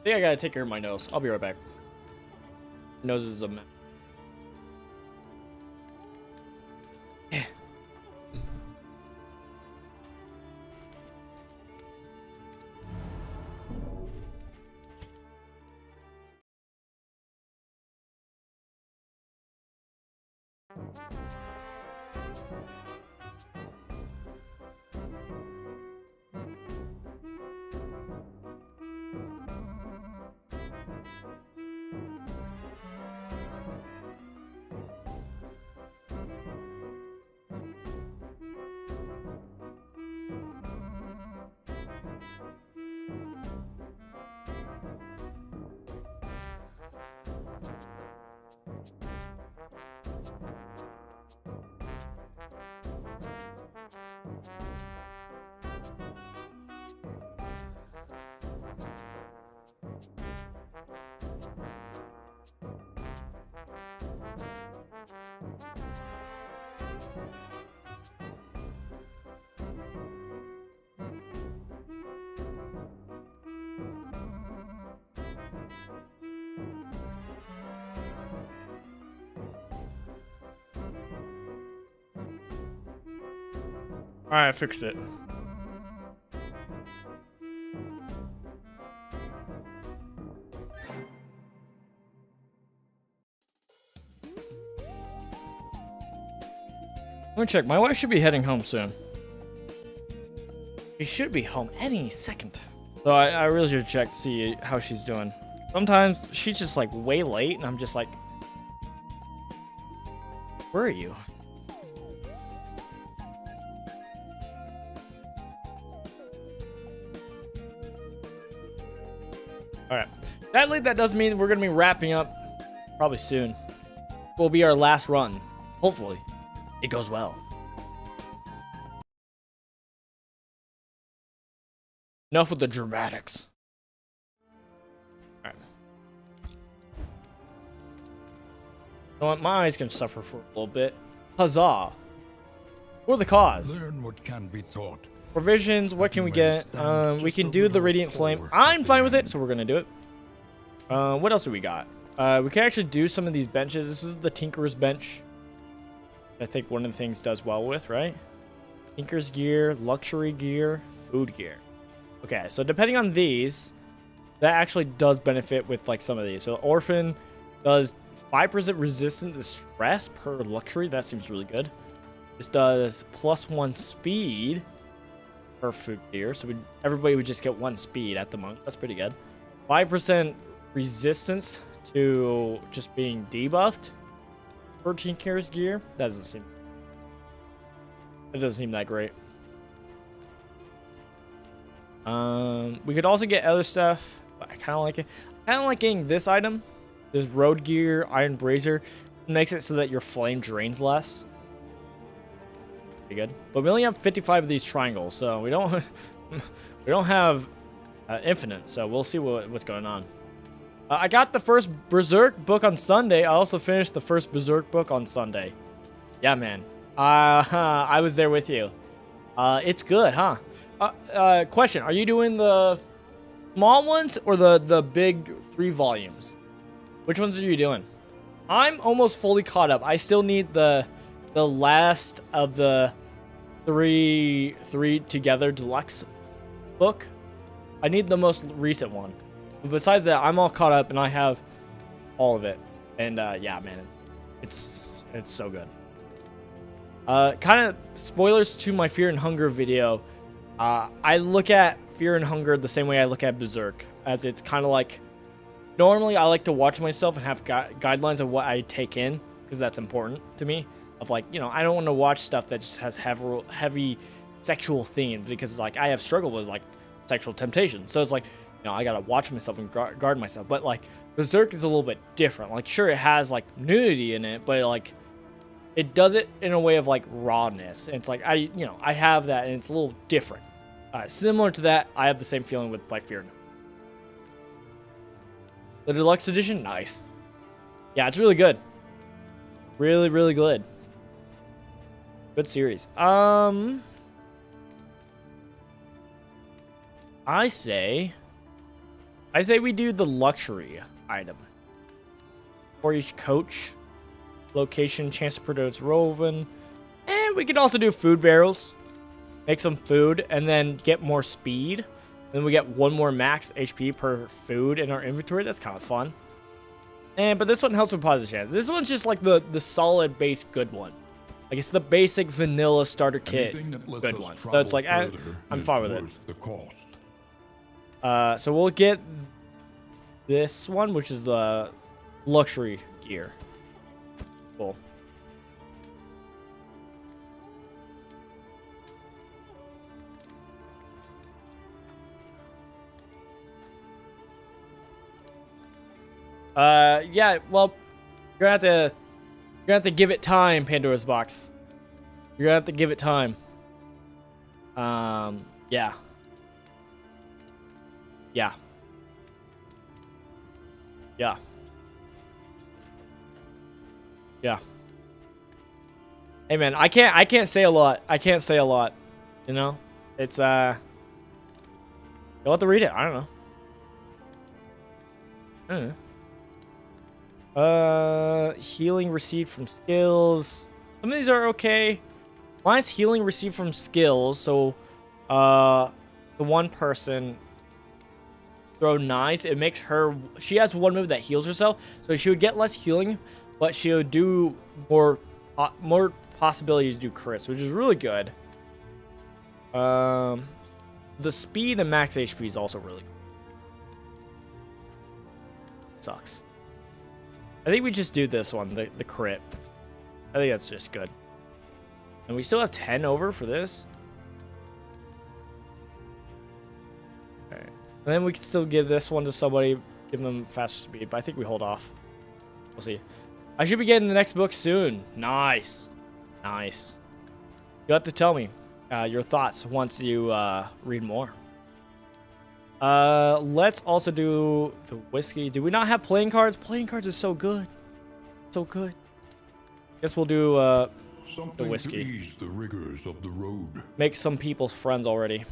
think I gotta take care of my nose. I'll be right back. Nose is a mess. Alright, fix it. Let me check. My wife should be heading home soon. She should be home any second. So I really should check to see how she's doing. Sometimes she's just like way late and I'm just like, where are you? Alright. Sadly, that does mean we're going to be wrapping up probably soon. Will be our last run. Hopefully, it goes well. Enough with the dramatics. Alright. You know what? My eyes can suffer for a little bit. Huzzah. For the cause. Learn what can be taught. Provisions, what can we get? We can do the Radiant Flame. I'm fine with it, so we're going to do it. What else do we got? We can actually do some of these benches. This is the Tinker's Bench. I think one of the things does well with, right? Tinker's Gear, Luxury Gear, Food Gear. Okay, so depending on these, that actually does benefit with like some of these. So Orphan does 5% resistance to stress per luxury. That seems really good. This does +1 speed per food gear. So everybody would just get 1 speed at the moment. That's pretty good. 5% resistance to just being debuffed per Tinker's Gear. That doesn't seem... It doesn't seem that great. We could also get other stuff, but I kind of like it. I kind of like getting this item, this road gear iron brazier. It makes it so that your flame drains less. Pretty good. But we only have 55 of these triangles, so we don't we don't have infinite. So we'll see what's going on. I got the first Berserk book on Sunday. I also finished the first Berserk book on Sunday. Yeah, man. I was there with you. It's good, huh? Question: are you doing the small ones or the big 3 volumes? Which ones are you doing? I'm almost fully caught up. I still need the last of the three together deluxe book. I need the most recent one. But besides that, I'm all caught up and I have all of it. And yeah, man, it's so good. Kind of spoilers to my Fear and Hunger video. I look at Fear and Hunger the same way I look at Berserk, as it's kind of like, normally I like to watch myself and have guidelines of what I take in, because that's important to me. Of like, you know, I don't want to watch stuff that just has heavy sexual themes, because like I have struggled with like sexual temptation. So it's like, you know, I gotta watch myself and guard myself. But like Berserk is a little bit different. Like, sure, it has like nudity in it, but like it does it in a way of like rawness. And it's like I have that, and it's a little different. Similar to that, I have the same feeling with like Fear. The deluxe edition, nice. Yeah, it's really good. Really, really good. Good series. I say we do the luxury item. For each coach, location, chance to produce Roven. And we could also do food barrels. Make some food and then get more speed. Then we get 1 more max HP per food in our inventory. That's kind of fun. But this one helps with positive chance. This one's just like the solid base good one. Like, it's the basic vanilla starter kit good one. So it's like, I'm fine with it. The cost. So we'll get this one, which is the luxury gear. Cool. Yeah, well, you're gonna have to give it time, Pandora's Box. You're gonna have to give it time. Yeah. Yeah. Yeah. Yeah. Hey man, I can't say a lot. I can't say a lot. You know? It's you'll have to read it. I don't know. Healing received from skills. Some of these are okay. Mine's healing received from skills. So, the one person throw knives. It makes her. She has one move that heals herself, so she would get less healing, but she would do more possibility to do crits, which is really good. The speed and max HP is also really good. Sucks. I think we just do this one, the crit. I think that's just good. And we still have 10 over for this. Okay. And then we can still give this one to somebody, give them faster speed, but I think we hold off. We'll see. I should be getting the next book soon. Nice. Nice. You'll have to tell me your thoughts once you read more. Let's also do the whiskey. Do we not have playing cards? Playing cards is so good. So good. Guess we'll do the whiskey. To ease the rigors of the road. Make some people friends already.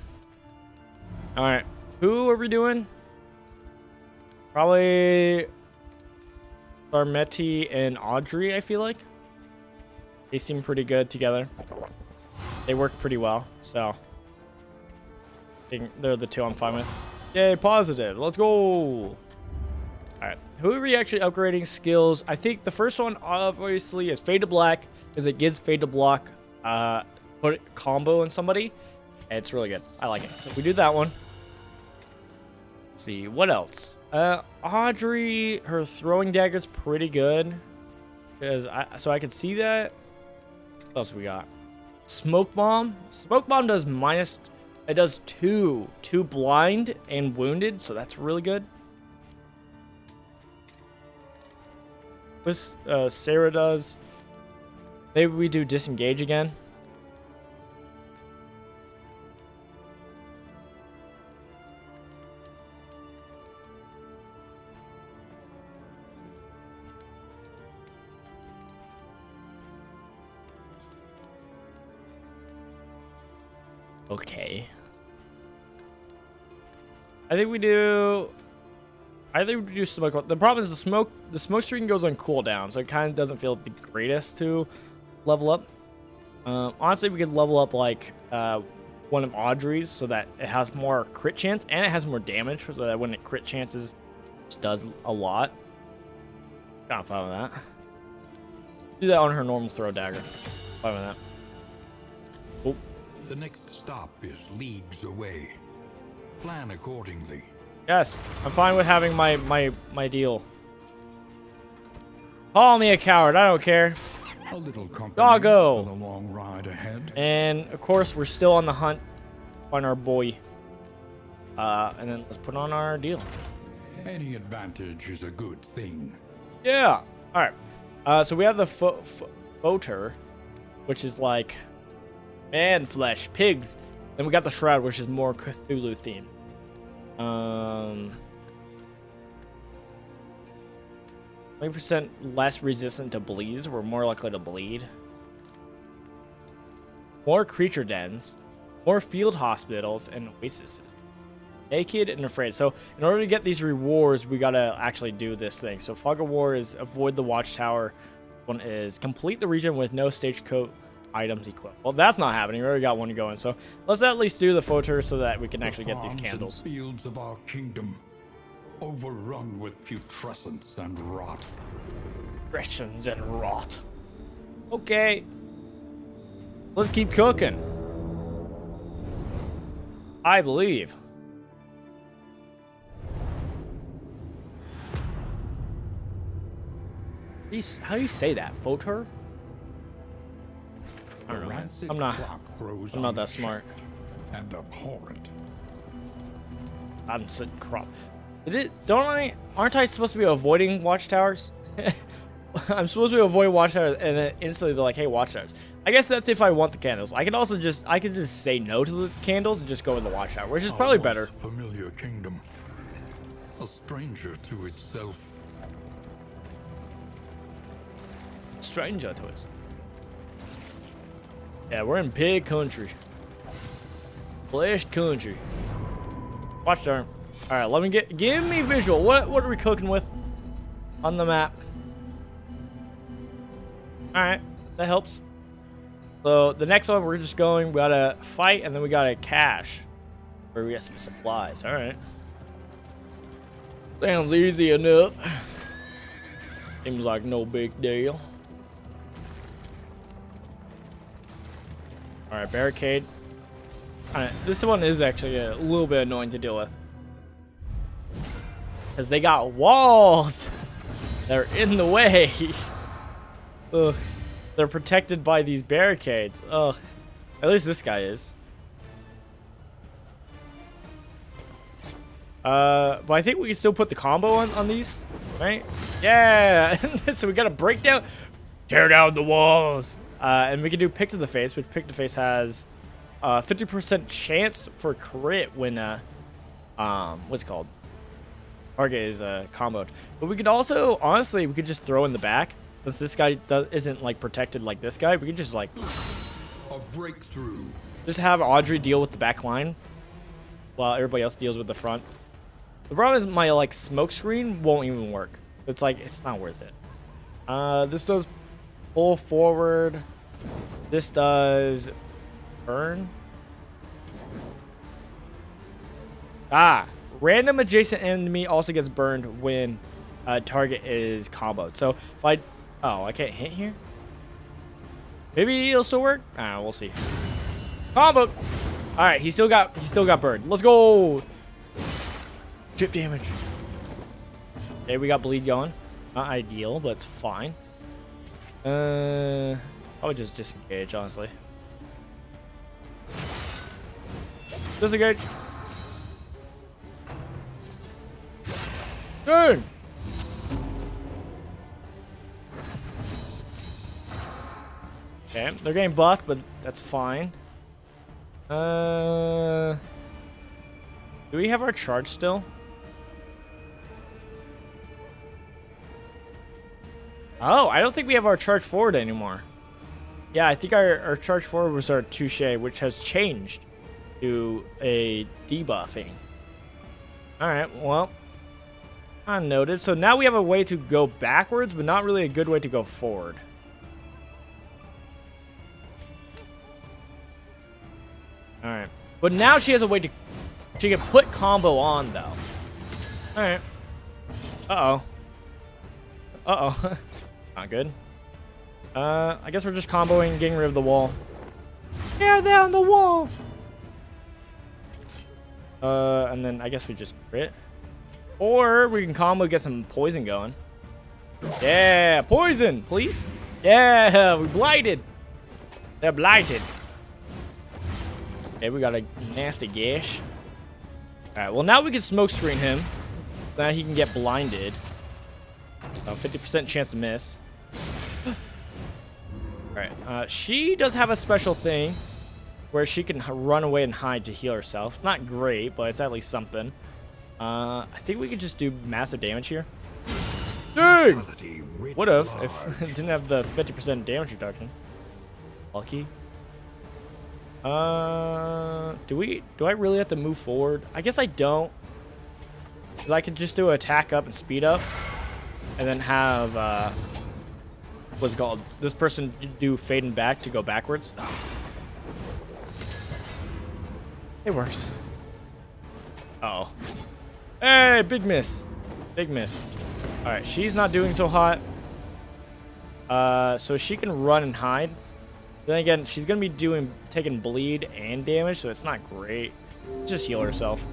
Alright. Who are we doing? Probably Barmetti and Audrey, I feel like. They seem pretty good together. They work pretty well, so I think they're the two I'm fine with. Yay, positive. Let's go. Alright. Who are we actually upgrading skills? I think the first one, obviously, is Fade to Black, because it gives Fade to Block put combo on somebody. And it's really good. I like it. So we do that one. Let's see. What else? Audrey, her throwing dagger's pretty good. So I can see that. What else we got? Smoke Bomb. Smoke Bomb does minus... It does two blind and wounded, so that's really good. This Sarah does. Maybe we do disengage again. Okay. I think we do smoke. The problem is the smoke screen goes on cooldown, so it kind of doesn't feel the greatest to level up. Honestly, we could level up like one of Audrey's so that it has more crit chance and it has more damage, so that when it crit chances, it does a lot. Kind of fine with that. Do that on her normal throw dagger. Fine with that. Oh. The next stop is leagues away. Plan accordingly. Yes, I'm fine with having my deal. Call me a coward, I don't care. A little company. Doggo. For the long ride ahead. And of course, we're still on the hunt on our boy. And then let's put on our deal. Any advantage is a good thing. Yeah. All right. So we have the Foter, which is like man flesh, pigs. Then we got the Shroud, which is more Cthulhu themed. 20% less resistant to bleeds. We're more likely to bleed. More creature dens. More field hospitals and oases. Naked and afraid. So in order to get these rewards, we gotta actually do this thing. So Fog of War is avoid the watchtower. One is complete the region with no stagecoach items equipped. Well, that's not happening. We already got one going. So let's at least do the Foter so that we can actually get these candles. The fields of our kingdom, overrun with putrescence and rot. Putrescence and rot. Okay. Let's keep cooking. I believe. How do you say that? Foter? I don't know. I'm not that smart. And abhorrent. I'm sitting crop. Aren't I supposed to be avoiding watchtowers? I'm supposed to avoid watchtowers, and then instantly they're like, "Hey, watchtowers." I guess that's if I want the candles. I could just say no to the candles and just go with the watchtower, which is probably better. Familiar kingdom, a stranger to itself. Stranger to us. Yeah, we're in pig country. Flesh country. Watchtower. All right, let me give me visual. What are we cooking with on the map? All right, that helps. So the next one, we're just going. We gotta fight, and then we gotta cache, where we get some supplies. All right. Sounds easy enough. Seems like no big deal. All right, barricade. All right, this one is actually a little bit annoying to deal with. Because they got walls. They're in the way. Ugh. They're protected by these barricades. Ugh. At least this guy is. But I think we can still put the combo on these, right? Yeah. So we gotta break down, tear down the walls. And we can do pick to the face, which pick to face has 50% chance for crit when what's it called? Target is comboed. But we could also, honestly, we could just throw in the back. Since this guy isn't like protected like this guy, we could just like a breakthrough. Just have Audrey deal with the back line while everybody else deals with the front. The problem is my like smoke screen won't even work. It's like it's not worth it. This does pull forward. This does burn. Random adjacent enemy also gets burned when target is comboed. So if I can't hit here. Maybe it'll still work. We'll see. Combo. All right, he still got burned. Let's go. Chip damage. Okay, we got bleed going. Not ideal, but it's fine. I would just disengage, honestly. Disengage. Dang. Okay, they're getting buffed, but that's fine. Do we have our charge still? Oh, I don't think we have our charge forward anymore. Yeah, I think our charge forward was our touche, which has changed to a debuffing. Alright, well, I noted. So now we have a way to go backwards, but not really a good way to go forward. Alright. But now she has a way to... She can put combo on, though. Alright. Uh-oh. Uh-oh. Not good. I guess we're just comboing and getting rid of the wall. Tear down the wall! And then I guess we just crit. Or we can combo, get some poison going. Yeah, poison, please. Yeah, we blighted. They're blighted. Okay, we got a nasty gash. Alright, well now we can smoke screen him. So now he can get blinded. 50% chance to miss. Alright, she does have a special thing where she can run away and hide to heal herself. It's not great, but it's at least something. I think we could just do massive damage here. Dang! Would have if it didn't have the 50% damage reduction. Lucky. Do I really have to move forward? I guess I don't. Because I could just do attack up and speed up. And then have, what's it called? This person do fading back to go backwards. It works. Uh oh. Hey, big miss. Big miss. Alright, she's not doing so hot. So she can run and hide. Then again, she's gonna be taking bleed and damage, so it's not great. Just heal herself.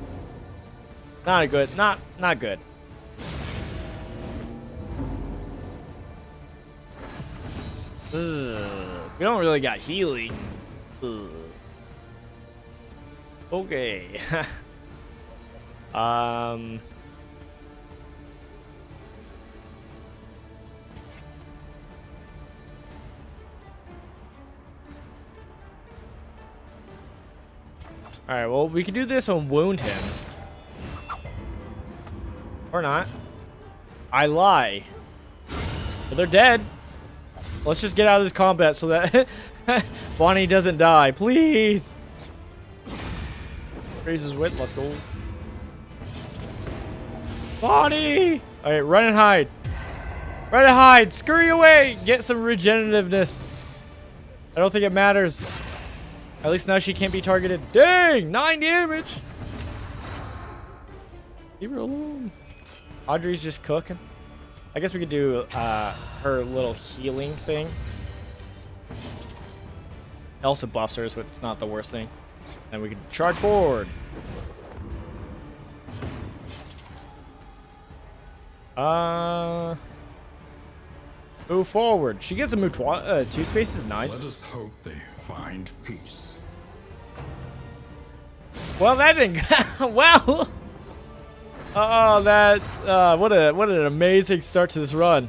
Not good. Not good. Ugh, we don't really got healing. Ugh. Okay. Alright, well, we can do this and wound him. Or not. I lie. But they're dead. Let's just get out of this combat so that Bonnie doesn't die. Please! Raise his wit. Let's go. Bonnie! Alright, run and hide. Run and hide! Scurry away! Get some regenerativeness. I don't think it matters. At least now she can't be targeted. Dang! 9 damage! Leave her alone. Audrey's just cooking. I guess we could do her little healing thing. It also buffs her, so it's not the worst thing. And we can charge forward. Move forward. She gets a move 2 spaces. Nice. Let us hope they find peace. Well, that didn't. Well. Oh, that. What an amazing start to this run.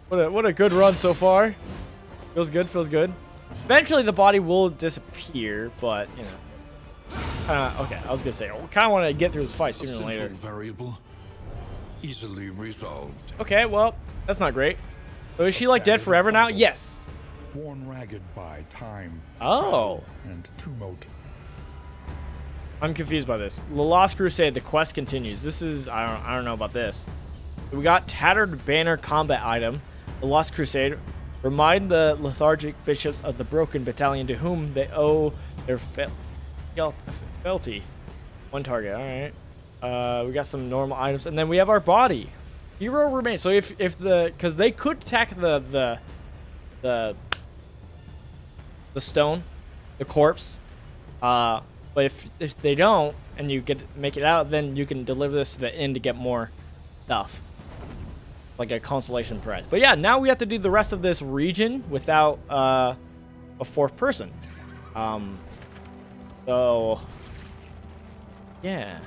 What a good run so far. Feels good. Feels good. Eventually, the body will disappear, but you know. Okay, I was gonna say, I kind of want to get through this fight sooner or later. Variable, easily resolved. Okay, well, that's not great. So is she like dead forever now? Yes. Worn ragged by time. Oh. And tumult. I'm confused by this. The Lost Crusade, the quest continues. This is, I don't know about this. We got Tattered Banner combat item. The Lost Crusade. Remind the lethargic bishops of the broken battalion to whom they owe their fealty. 1 target, alright. We got some normal items. And then we have our body. Hero remains. So if because they could attack the stone, the corpse. But if they don't, and you make it out, then you can deliver this to the inn to get more stuff. Like a consolation prize. But yeah, now we have to do the rest of this region without a 4th person. So, yeah.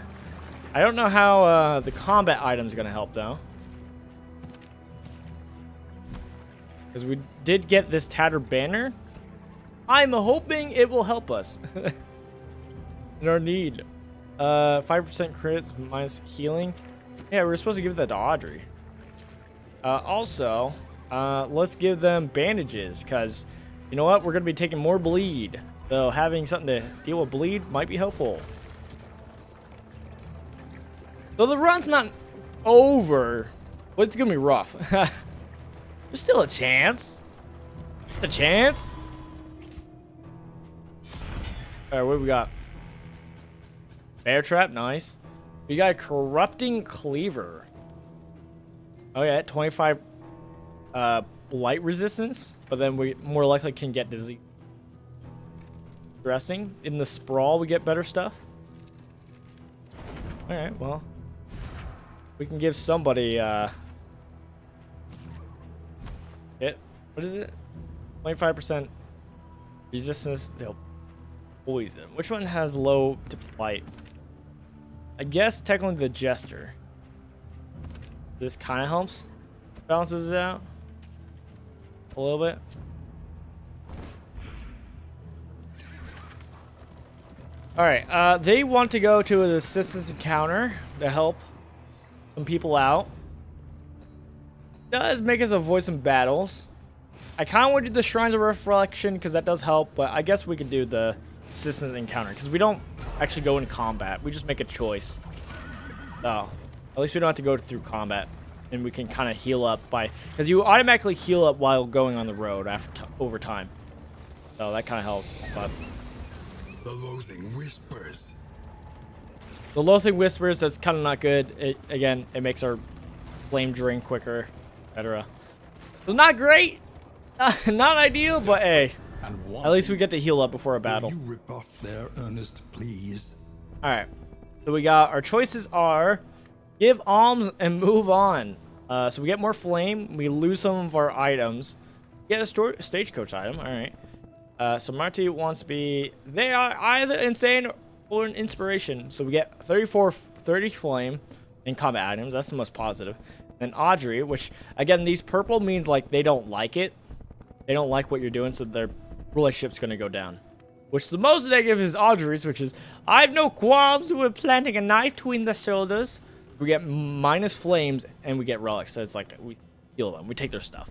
I don't know how the combat item is going to help, though. Because we did get this tattered banner. I'm hoping it will help us in our need. 5% crits minus healing. Yeah, we're supposed to give that to Audrey. Also, let's give them bandages, because you know what? We're going to be taking more bleed. So having something to deal with bleed might be helpful. So the run's not over, but it's going to be rough. There's still a chance. A chance. All right, what do we got? Bear trap, nice. We got a corrupting cleaver. Oh yeah, 25 blight resistance, but then we more likely can get disease. Interesting. In the sprawl, we get better stuff. All right, well, we can give somebody it. What is it? 25% resistance to poison. Which one has low to blight? I guess technically the Jester. This kind of helps. Balances it out a little bit. Alright, they want to go to an assistance encounter to help some people out. Does make us avoid some battles. I kind of want to do the Shrines of Reflection because that does help, but I guess we could do the assistance encounter because we don't actually go into combat. We just make a choice. So, at least we don't have to go through combat. And we can kind of heal up by... Because you automatically heal up while going on the road after over time. So that kind of helps. But The loathing whispers. the loathing whispers, that's kind of not good. Again, it makes our flame drain quicker, etc. So not great. Not ideal, but hey. At least we get to heal up before a battle. Will you rebuff their earnest pleas? Alright. So we got... Our choices are... Give alms and move on. So we get more flame. We lose some of our items. Get a stagecoach item. All right. So Marty wants to be... They are either insane or an inspiration. So we get 30 flame in combat items. That's the most positive. And Audrey, which, again, these purple means, like, they don't like it. They don't like what you're doing, so their relationship's going to go down. Which the most negative is Audrey's, which is, I have no qualms with planting a knife between the shoulders. We get minus flames, and we get relics. So it's like, we heal them. We take their stuff.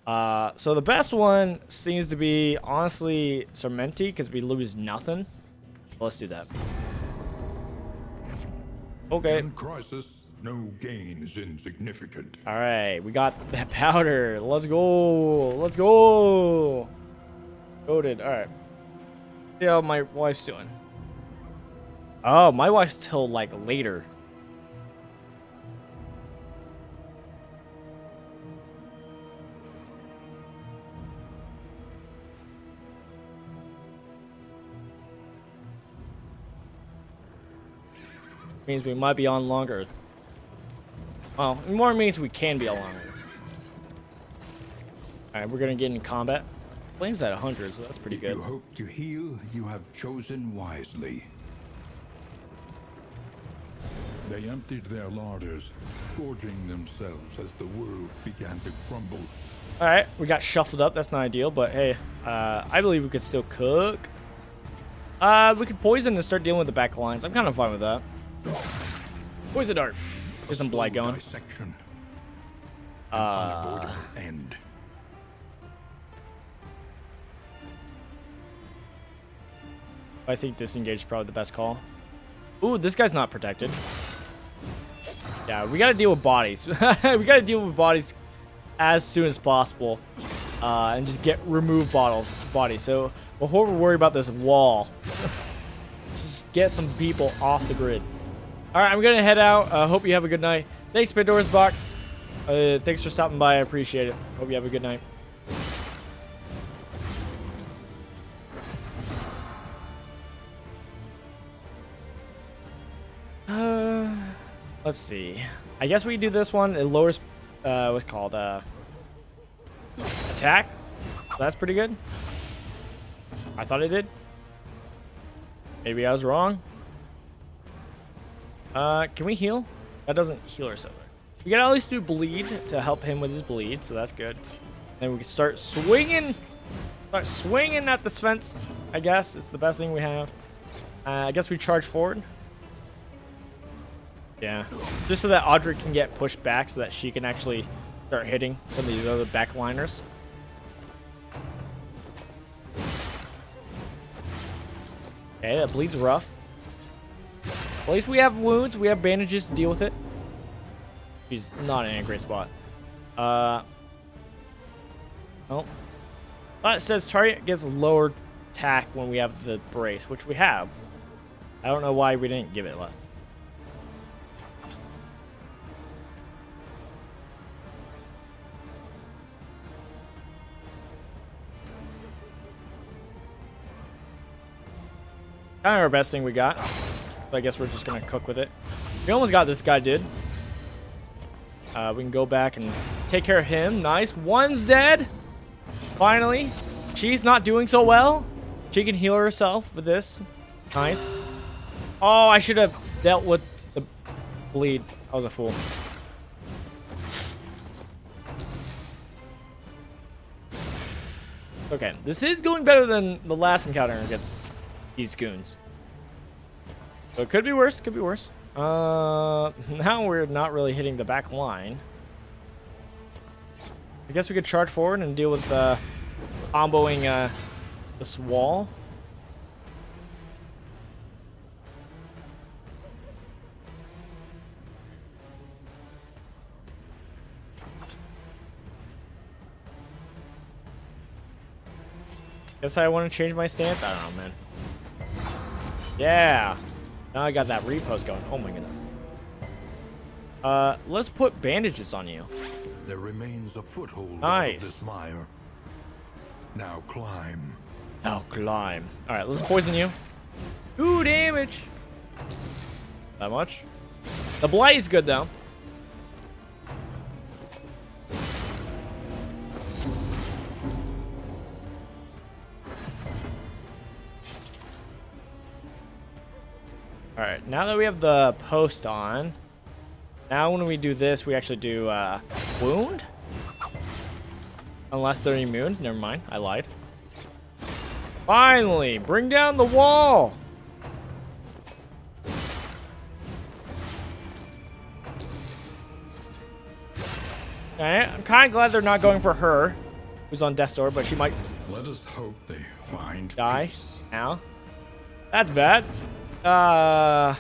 So the best one seems to be, honestly, Sermenti, because we lose nothing. So let's do that. Okay. In crisis, no gain is insignificant. All right. We got that powder. Let's go. Let's go. Loaded. All right. See how my wife's doing. Oh, my wife's till, like, later. Means we might be on longer. Well, it more means we can be on longer. Alright, we're gonna get into combat. Flame's at 100, so that's pretty good. If you hope to heal, you have chosen wisely. They emptied their larders, gorging themselves as the world began to crumble. Alright, we got shuffled up. That's not ideal, but hey, I believe we could still cook. We could poison and start dealing with the back lines. I'm kind of fine with that. Poison dart. Get some blight going. Dissection. Unavoidable end. I think disengage is probably the best call. Ooh, this guy's not protected. Yeah, we gotta deal with bodies. We gotta deal with bodies as soon as possible. And just remove bodies. So before we worry about this wall, just get some people off the grid. All right, I'm gonna head out. Hope you have a good night. Thanks, Pandora's Box. Thanks for stopping by. I appreciate it. Hope you have a good night. Let's see. I guess we do this one. It lowers, what's it called? Attack. So that's pretty good. I thought it did. Maybe I was wrong. Can we heal? That doesn't heal ourselves. We can at least do bleed to help him with his bleed, so that's good. Then we can start swinging. Start swinging at this fence, I guess. It's the best thing we have. I guess we charge forward. Yeah. Just so that Audrey can get pushed back so that she can actually start hitting some of these other backliners. Okay, that bleed's rough. At least we have wounds. We have bandages to deal with it. She's not in a great spot. Oh. It says target gets lower attack when we have the brace, which we have. I don't know why we didn't give it less. Kind of our best thing we got. So I guess we're just gonna cook with it. We almost got this guy, dude. We can go back and take care of him. Nice. One's dead. Finally. She's not doing so well. She can heal herself with this. Nice. Oh, I should have dealt with the bleed. I was a fool. Okay, this is going better than the last encounter against these goons. So it could be worse, could be worse. Now we're not really hitting the back line. I guess we could charge forward and deal with comboing this wall. Guess I want to change my stance. I don't know, man. Yeah. Now I got that riposte going. Oh my goodness. Let's put bandages on you. There remains a foothold Nice. out of this mire. Now climb. Now climb. All right, let's poison you. 2 damage. That much? The blight is good though. All right, now that we have the post on, now when we do this, we actually do wound. Unless they're immune. Never mind, I lied. Finally, bring down the wall. Okay, I'm kind of glad they're not going for her, who's on death's door, but she might Let us hope they find die. peace. Ow. That's bad. Ugh.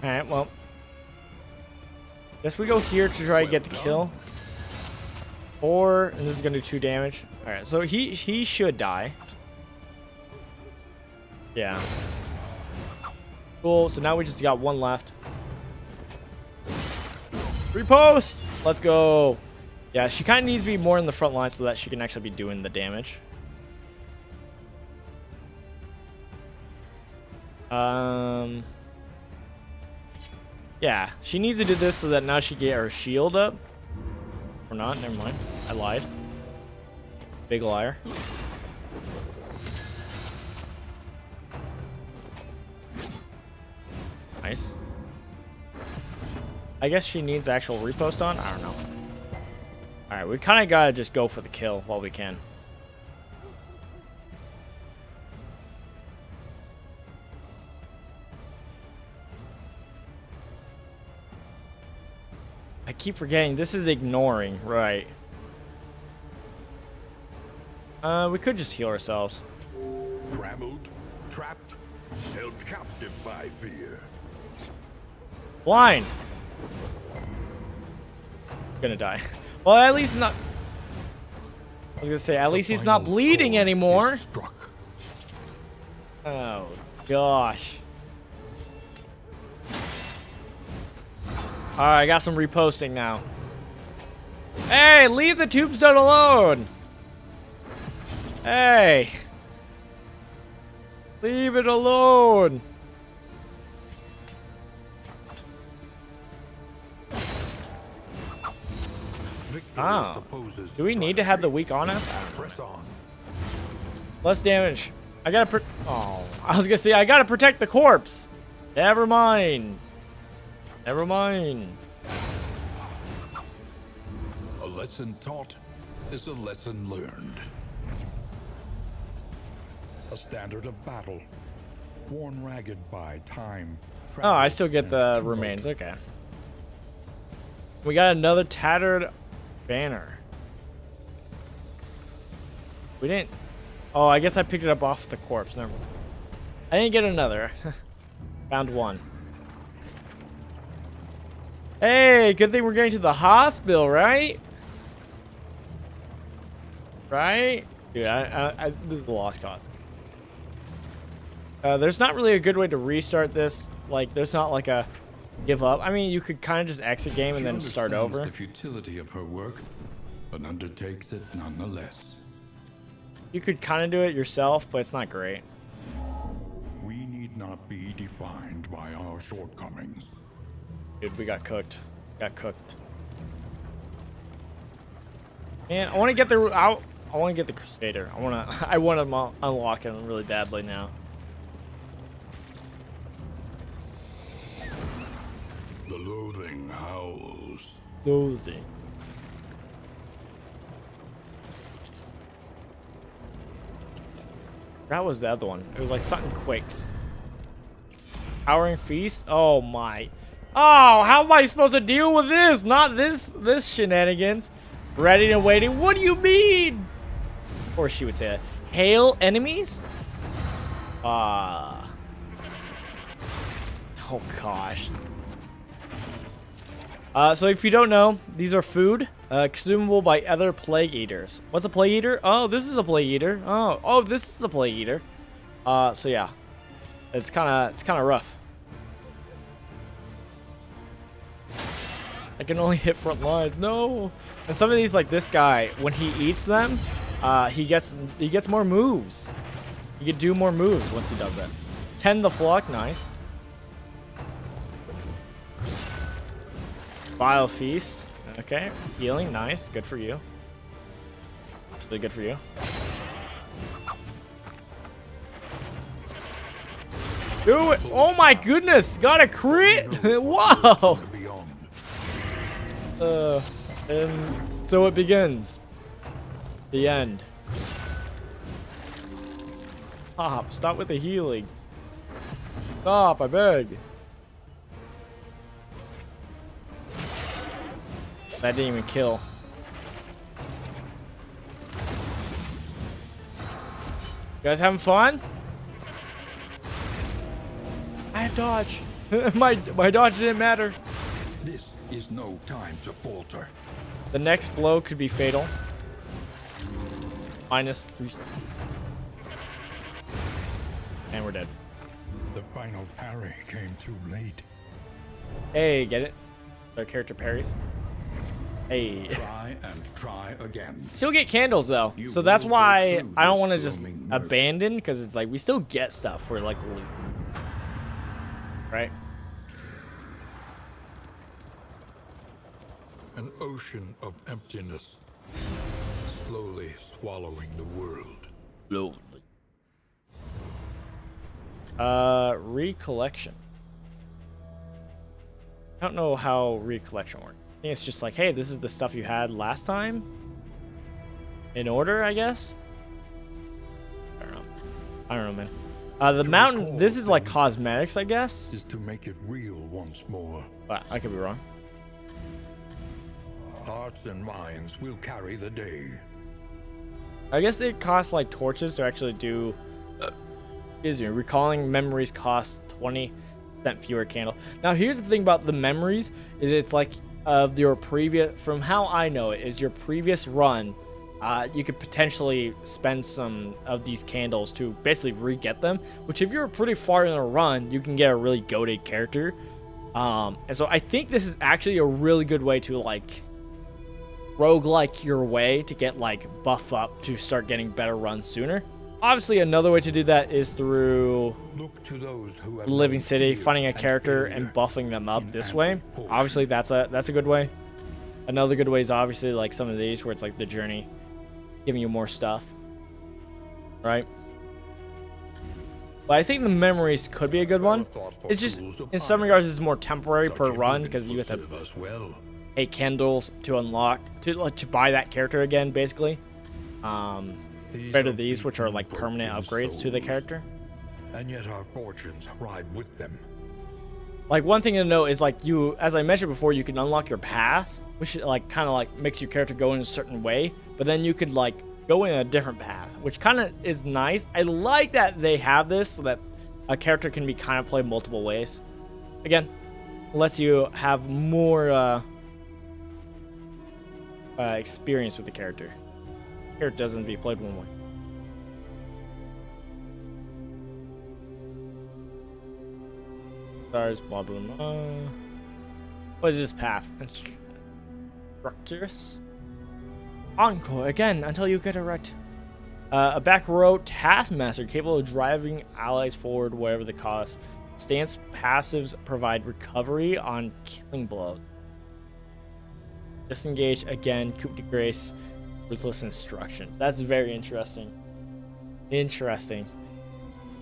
Alright, well. Guess we go here to try to get the kill. And this is gonna do 2 damage. Alright, so he should die. Yeah. Cool, so now we just got 1 left. Riposte! Let's go. Yeah, she kind of needs to be more in the front line so that she can actually be doing the damage. Yeah, she needs to do this so that now she get her shield up. Or not, never mind. I lied. Big liar. Nice. I guess she needs actual riposte on? I don't know. Alright, we kind of gotta just go for the kill while we can. I keep forgetting this is ignoring, right? We could just heal ourselves. Trammeled, trapped, held captive by fear. Blind. Gonna die. Well, at least not. I was gonna say, at least he's not bleeding anymore. Struck. Oh gosh. Alright, I got some reposting now. Hey, leave the tombstone alone! Hey! Leave it alone! Oh. Do we need to have the weak on us? I don't know. Press on. Less damage. I gotta oh, I was gonna say I gotta protect the corpse. Never mind. Never mind. A lesson taught is a lesson learned. A standard of battle, worn ragged by time. Oh, I still get the remains. Okay. We got another tattered banner. We didn't. Oh, I guess I picked it up off the corpse. Never mind. I didn't get another. Found one. Hey, good thing we're getting to the hospital, right? Right? Dude, this is a lost cause. There's not really a good way to restart this. Like, there's not like a give up. I mean, you could kind of just exit game and then start over. The futility of her work, but undertakes it nonetheless. You could kind of do it yourself, but it's not great. We need not be defined by our shortcomings. Dude, we got cooked. Got cooked. Man, I want to get the I want to get the Crusader. I want to unlock it really badly now. The loathing howls. Loathing. That was the other one. It was like something quakes. Powering feast? Oh my. Oh, how am I supposed to deal with this? Not this shenanigans. Ready and waiting. What do you mean? Or she would say that. Hail enemies? Oh gosh. So if you don't know, these are food consumable by other plague eaters. What's a plague eater? Oh, this is a plague eater. Oh, this is a plague eater. So yeah, it's kind of rough. I can only hit front lines. No. And some of these, like this guy, when he eats them, he gets more moves. You can do more moves once he does that. Tend the flock, nice. Vile feast. Okay. Healing, nice. Good for you. Really good for you. Do it. Oh my goodness. Got a crit. Whoa. And so it begins. The end. Stop with the healing. Stop, I beg. That didn't even kill. You guys having fun? I have dodge. my dodge didn't matter. This is no time to falter. The next blow could be fatal. -3. And we're dead. The final parry came too late. Hey, get it? Their character parries. Hey. Try and try again. Still get candles though, so that's why I don't want to just abandon, because it's like we still get stuff for like loot, right? An ocean of emptiness, slowly swallowing the world. Slowly. Recollection. I don't know how recollection works. I think it's just like, hey, this is the stuff you had last time. In order, I guess. I don't know, man. The mountain. This is like cosmetics, I guess. Is to make it real once more. But I could be wrong. Hearts and minds will carry the day. I guess it costs like torches to actually do. Excuse me. Recalling memories costs 20% fewer candle. Now here's the thing about the memories is it's like of your previous. From how I know it is your previous run. You could potentially spend some of these candles to basically re-get them. Which if you're pretty far in a run, you can get a really goated character. And so I think this is actually a really good way to like roguelike your way to get like buff up to start getting better runs sooner. Obviously, another way to do that is through Look to those who have Living City, finding a character and buffing them up this way. Obviously, that's a good way. Another good way is obviously like some of these where it's like the journey, giving you more stuff, right? But I think the memories could be a good one. It's just, in some regards, it's more temporary per run because you have to pay candles to unlock, to buy that character again, basically. Compared to these, which are like permanent upgrades to the character. And yet our fortunes ride with them. Like, one thing to note is, like, you, as I mentioned before, you can unlock your path, which like kind of like makes your character go in a certain way, but then you could like go in a different path, which kind of is nice. I like that they have this so that a character can be kind of played multiple ways. Again, lets you have more experience with the character. The character doesn't be played one way. Stars, blah blah blah. What is this path? Instructors. Encore again until you get it right. A back row taskmaster capable of driving allies forward whatever the cost. Stance passives provide recovery on killing blows. Disengage again. Coup de grace. Ruthless instructions. That's very interesting. Interesting.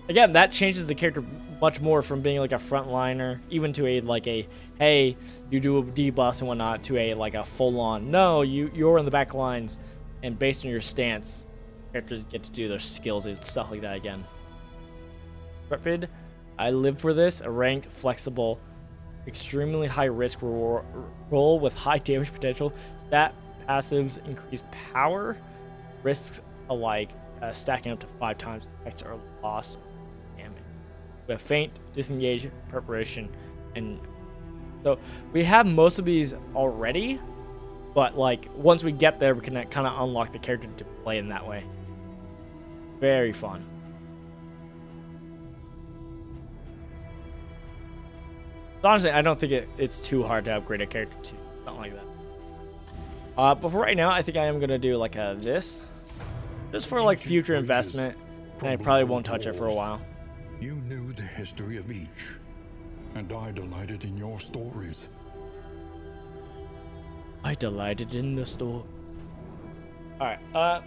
Again, that changes the character much more from being like a frontliner, even to a like a hey, you do a debuff and whatnot, to a like a full-on no, you're in the back lines, and based on your stance, characters get to do their skills and stuff like that again. Rapid, I live for this. A rank, flexible, extremely high risk roll with high damage potential. Stat passives increase power, risks alike, stacking up to 5 times effects are lost. We have feint, disengage, preparation, and so we have most of these already, but like once we get there, we can kind of unlock the character to play in that way. Very fun. Honestly, I don't think it's too hard to upgrade a character to something like that. But for right now, I think I am gonna do like this, just for like future investment, and I probably won't touch it for a while. You knew the history of each, and I delighted in your stories. I delighted in the story. Alright, I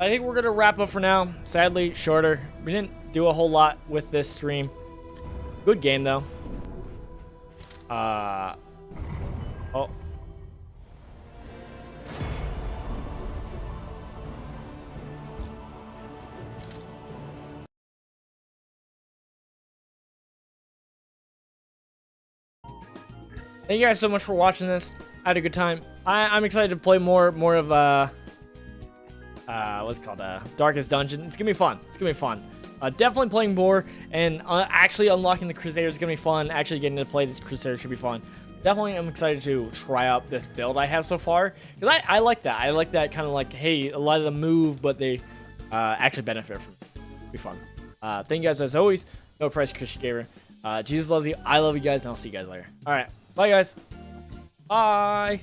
think we're gonna wrap up for now. Sadly, shorter. We didn't do a whole lot with this stream. Good game, though. Oh. Thank you guys so much for watching this. I had a good time. I'm excited to play more of what's it called, Darkest Dungeon. It's gonna be fun. It's gonna be fun. Definitely playing more, and actually unlocking the Crusaders is gonna be fun. Actually getting to play this Crusader should be fun. Definitely I'm excited to try out this build I have so far, because I like that. I like that kind of like, hey, a lot of them move, but they actually benefit from it. It'll be fun. Thank you guys as always. No price, Christian Gamer. Jesus loves you. I love you guys, and I'll see you guys later. All right. Bye, guys. Bye.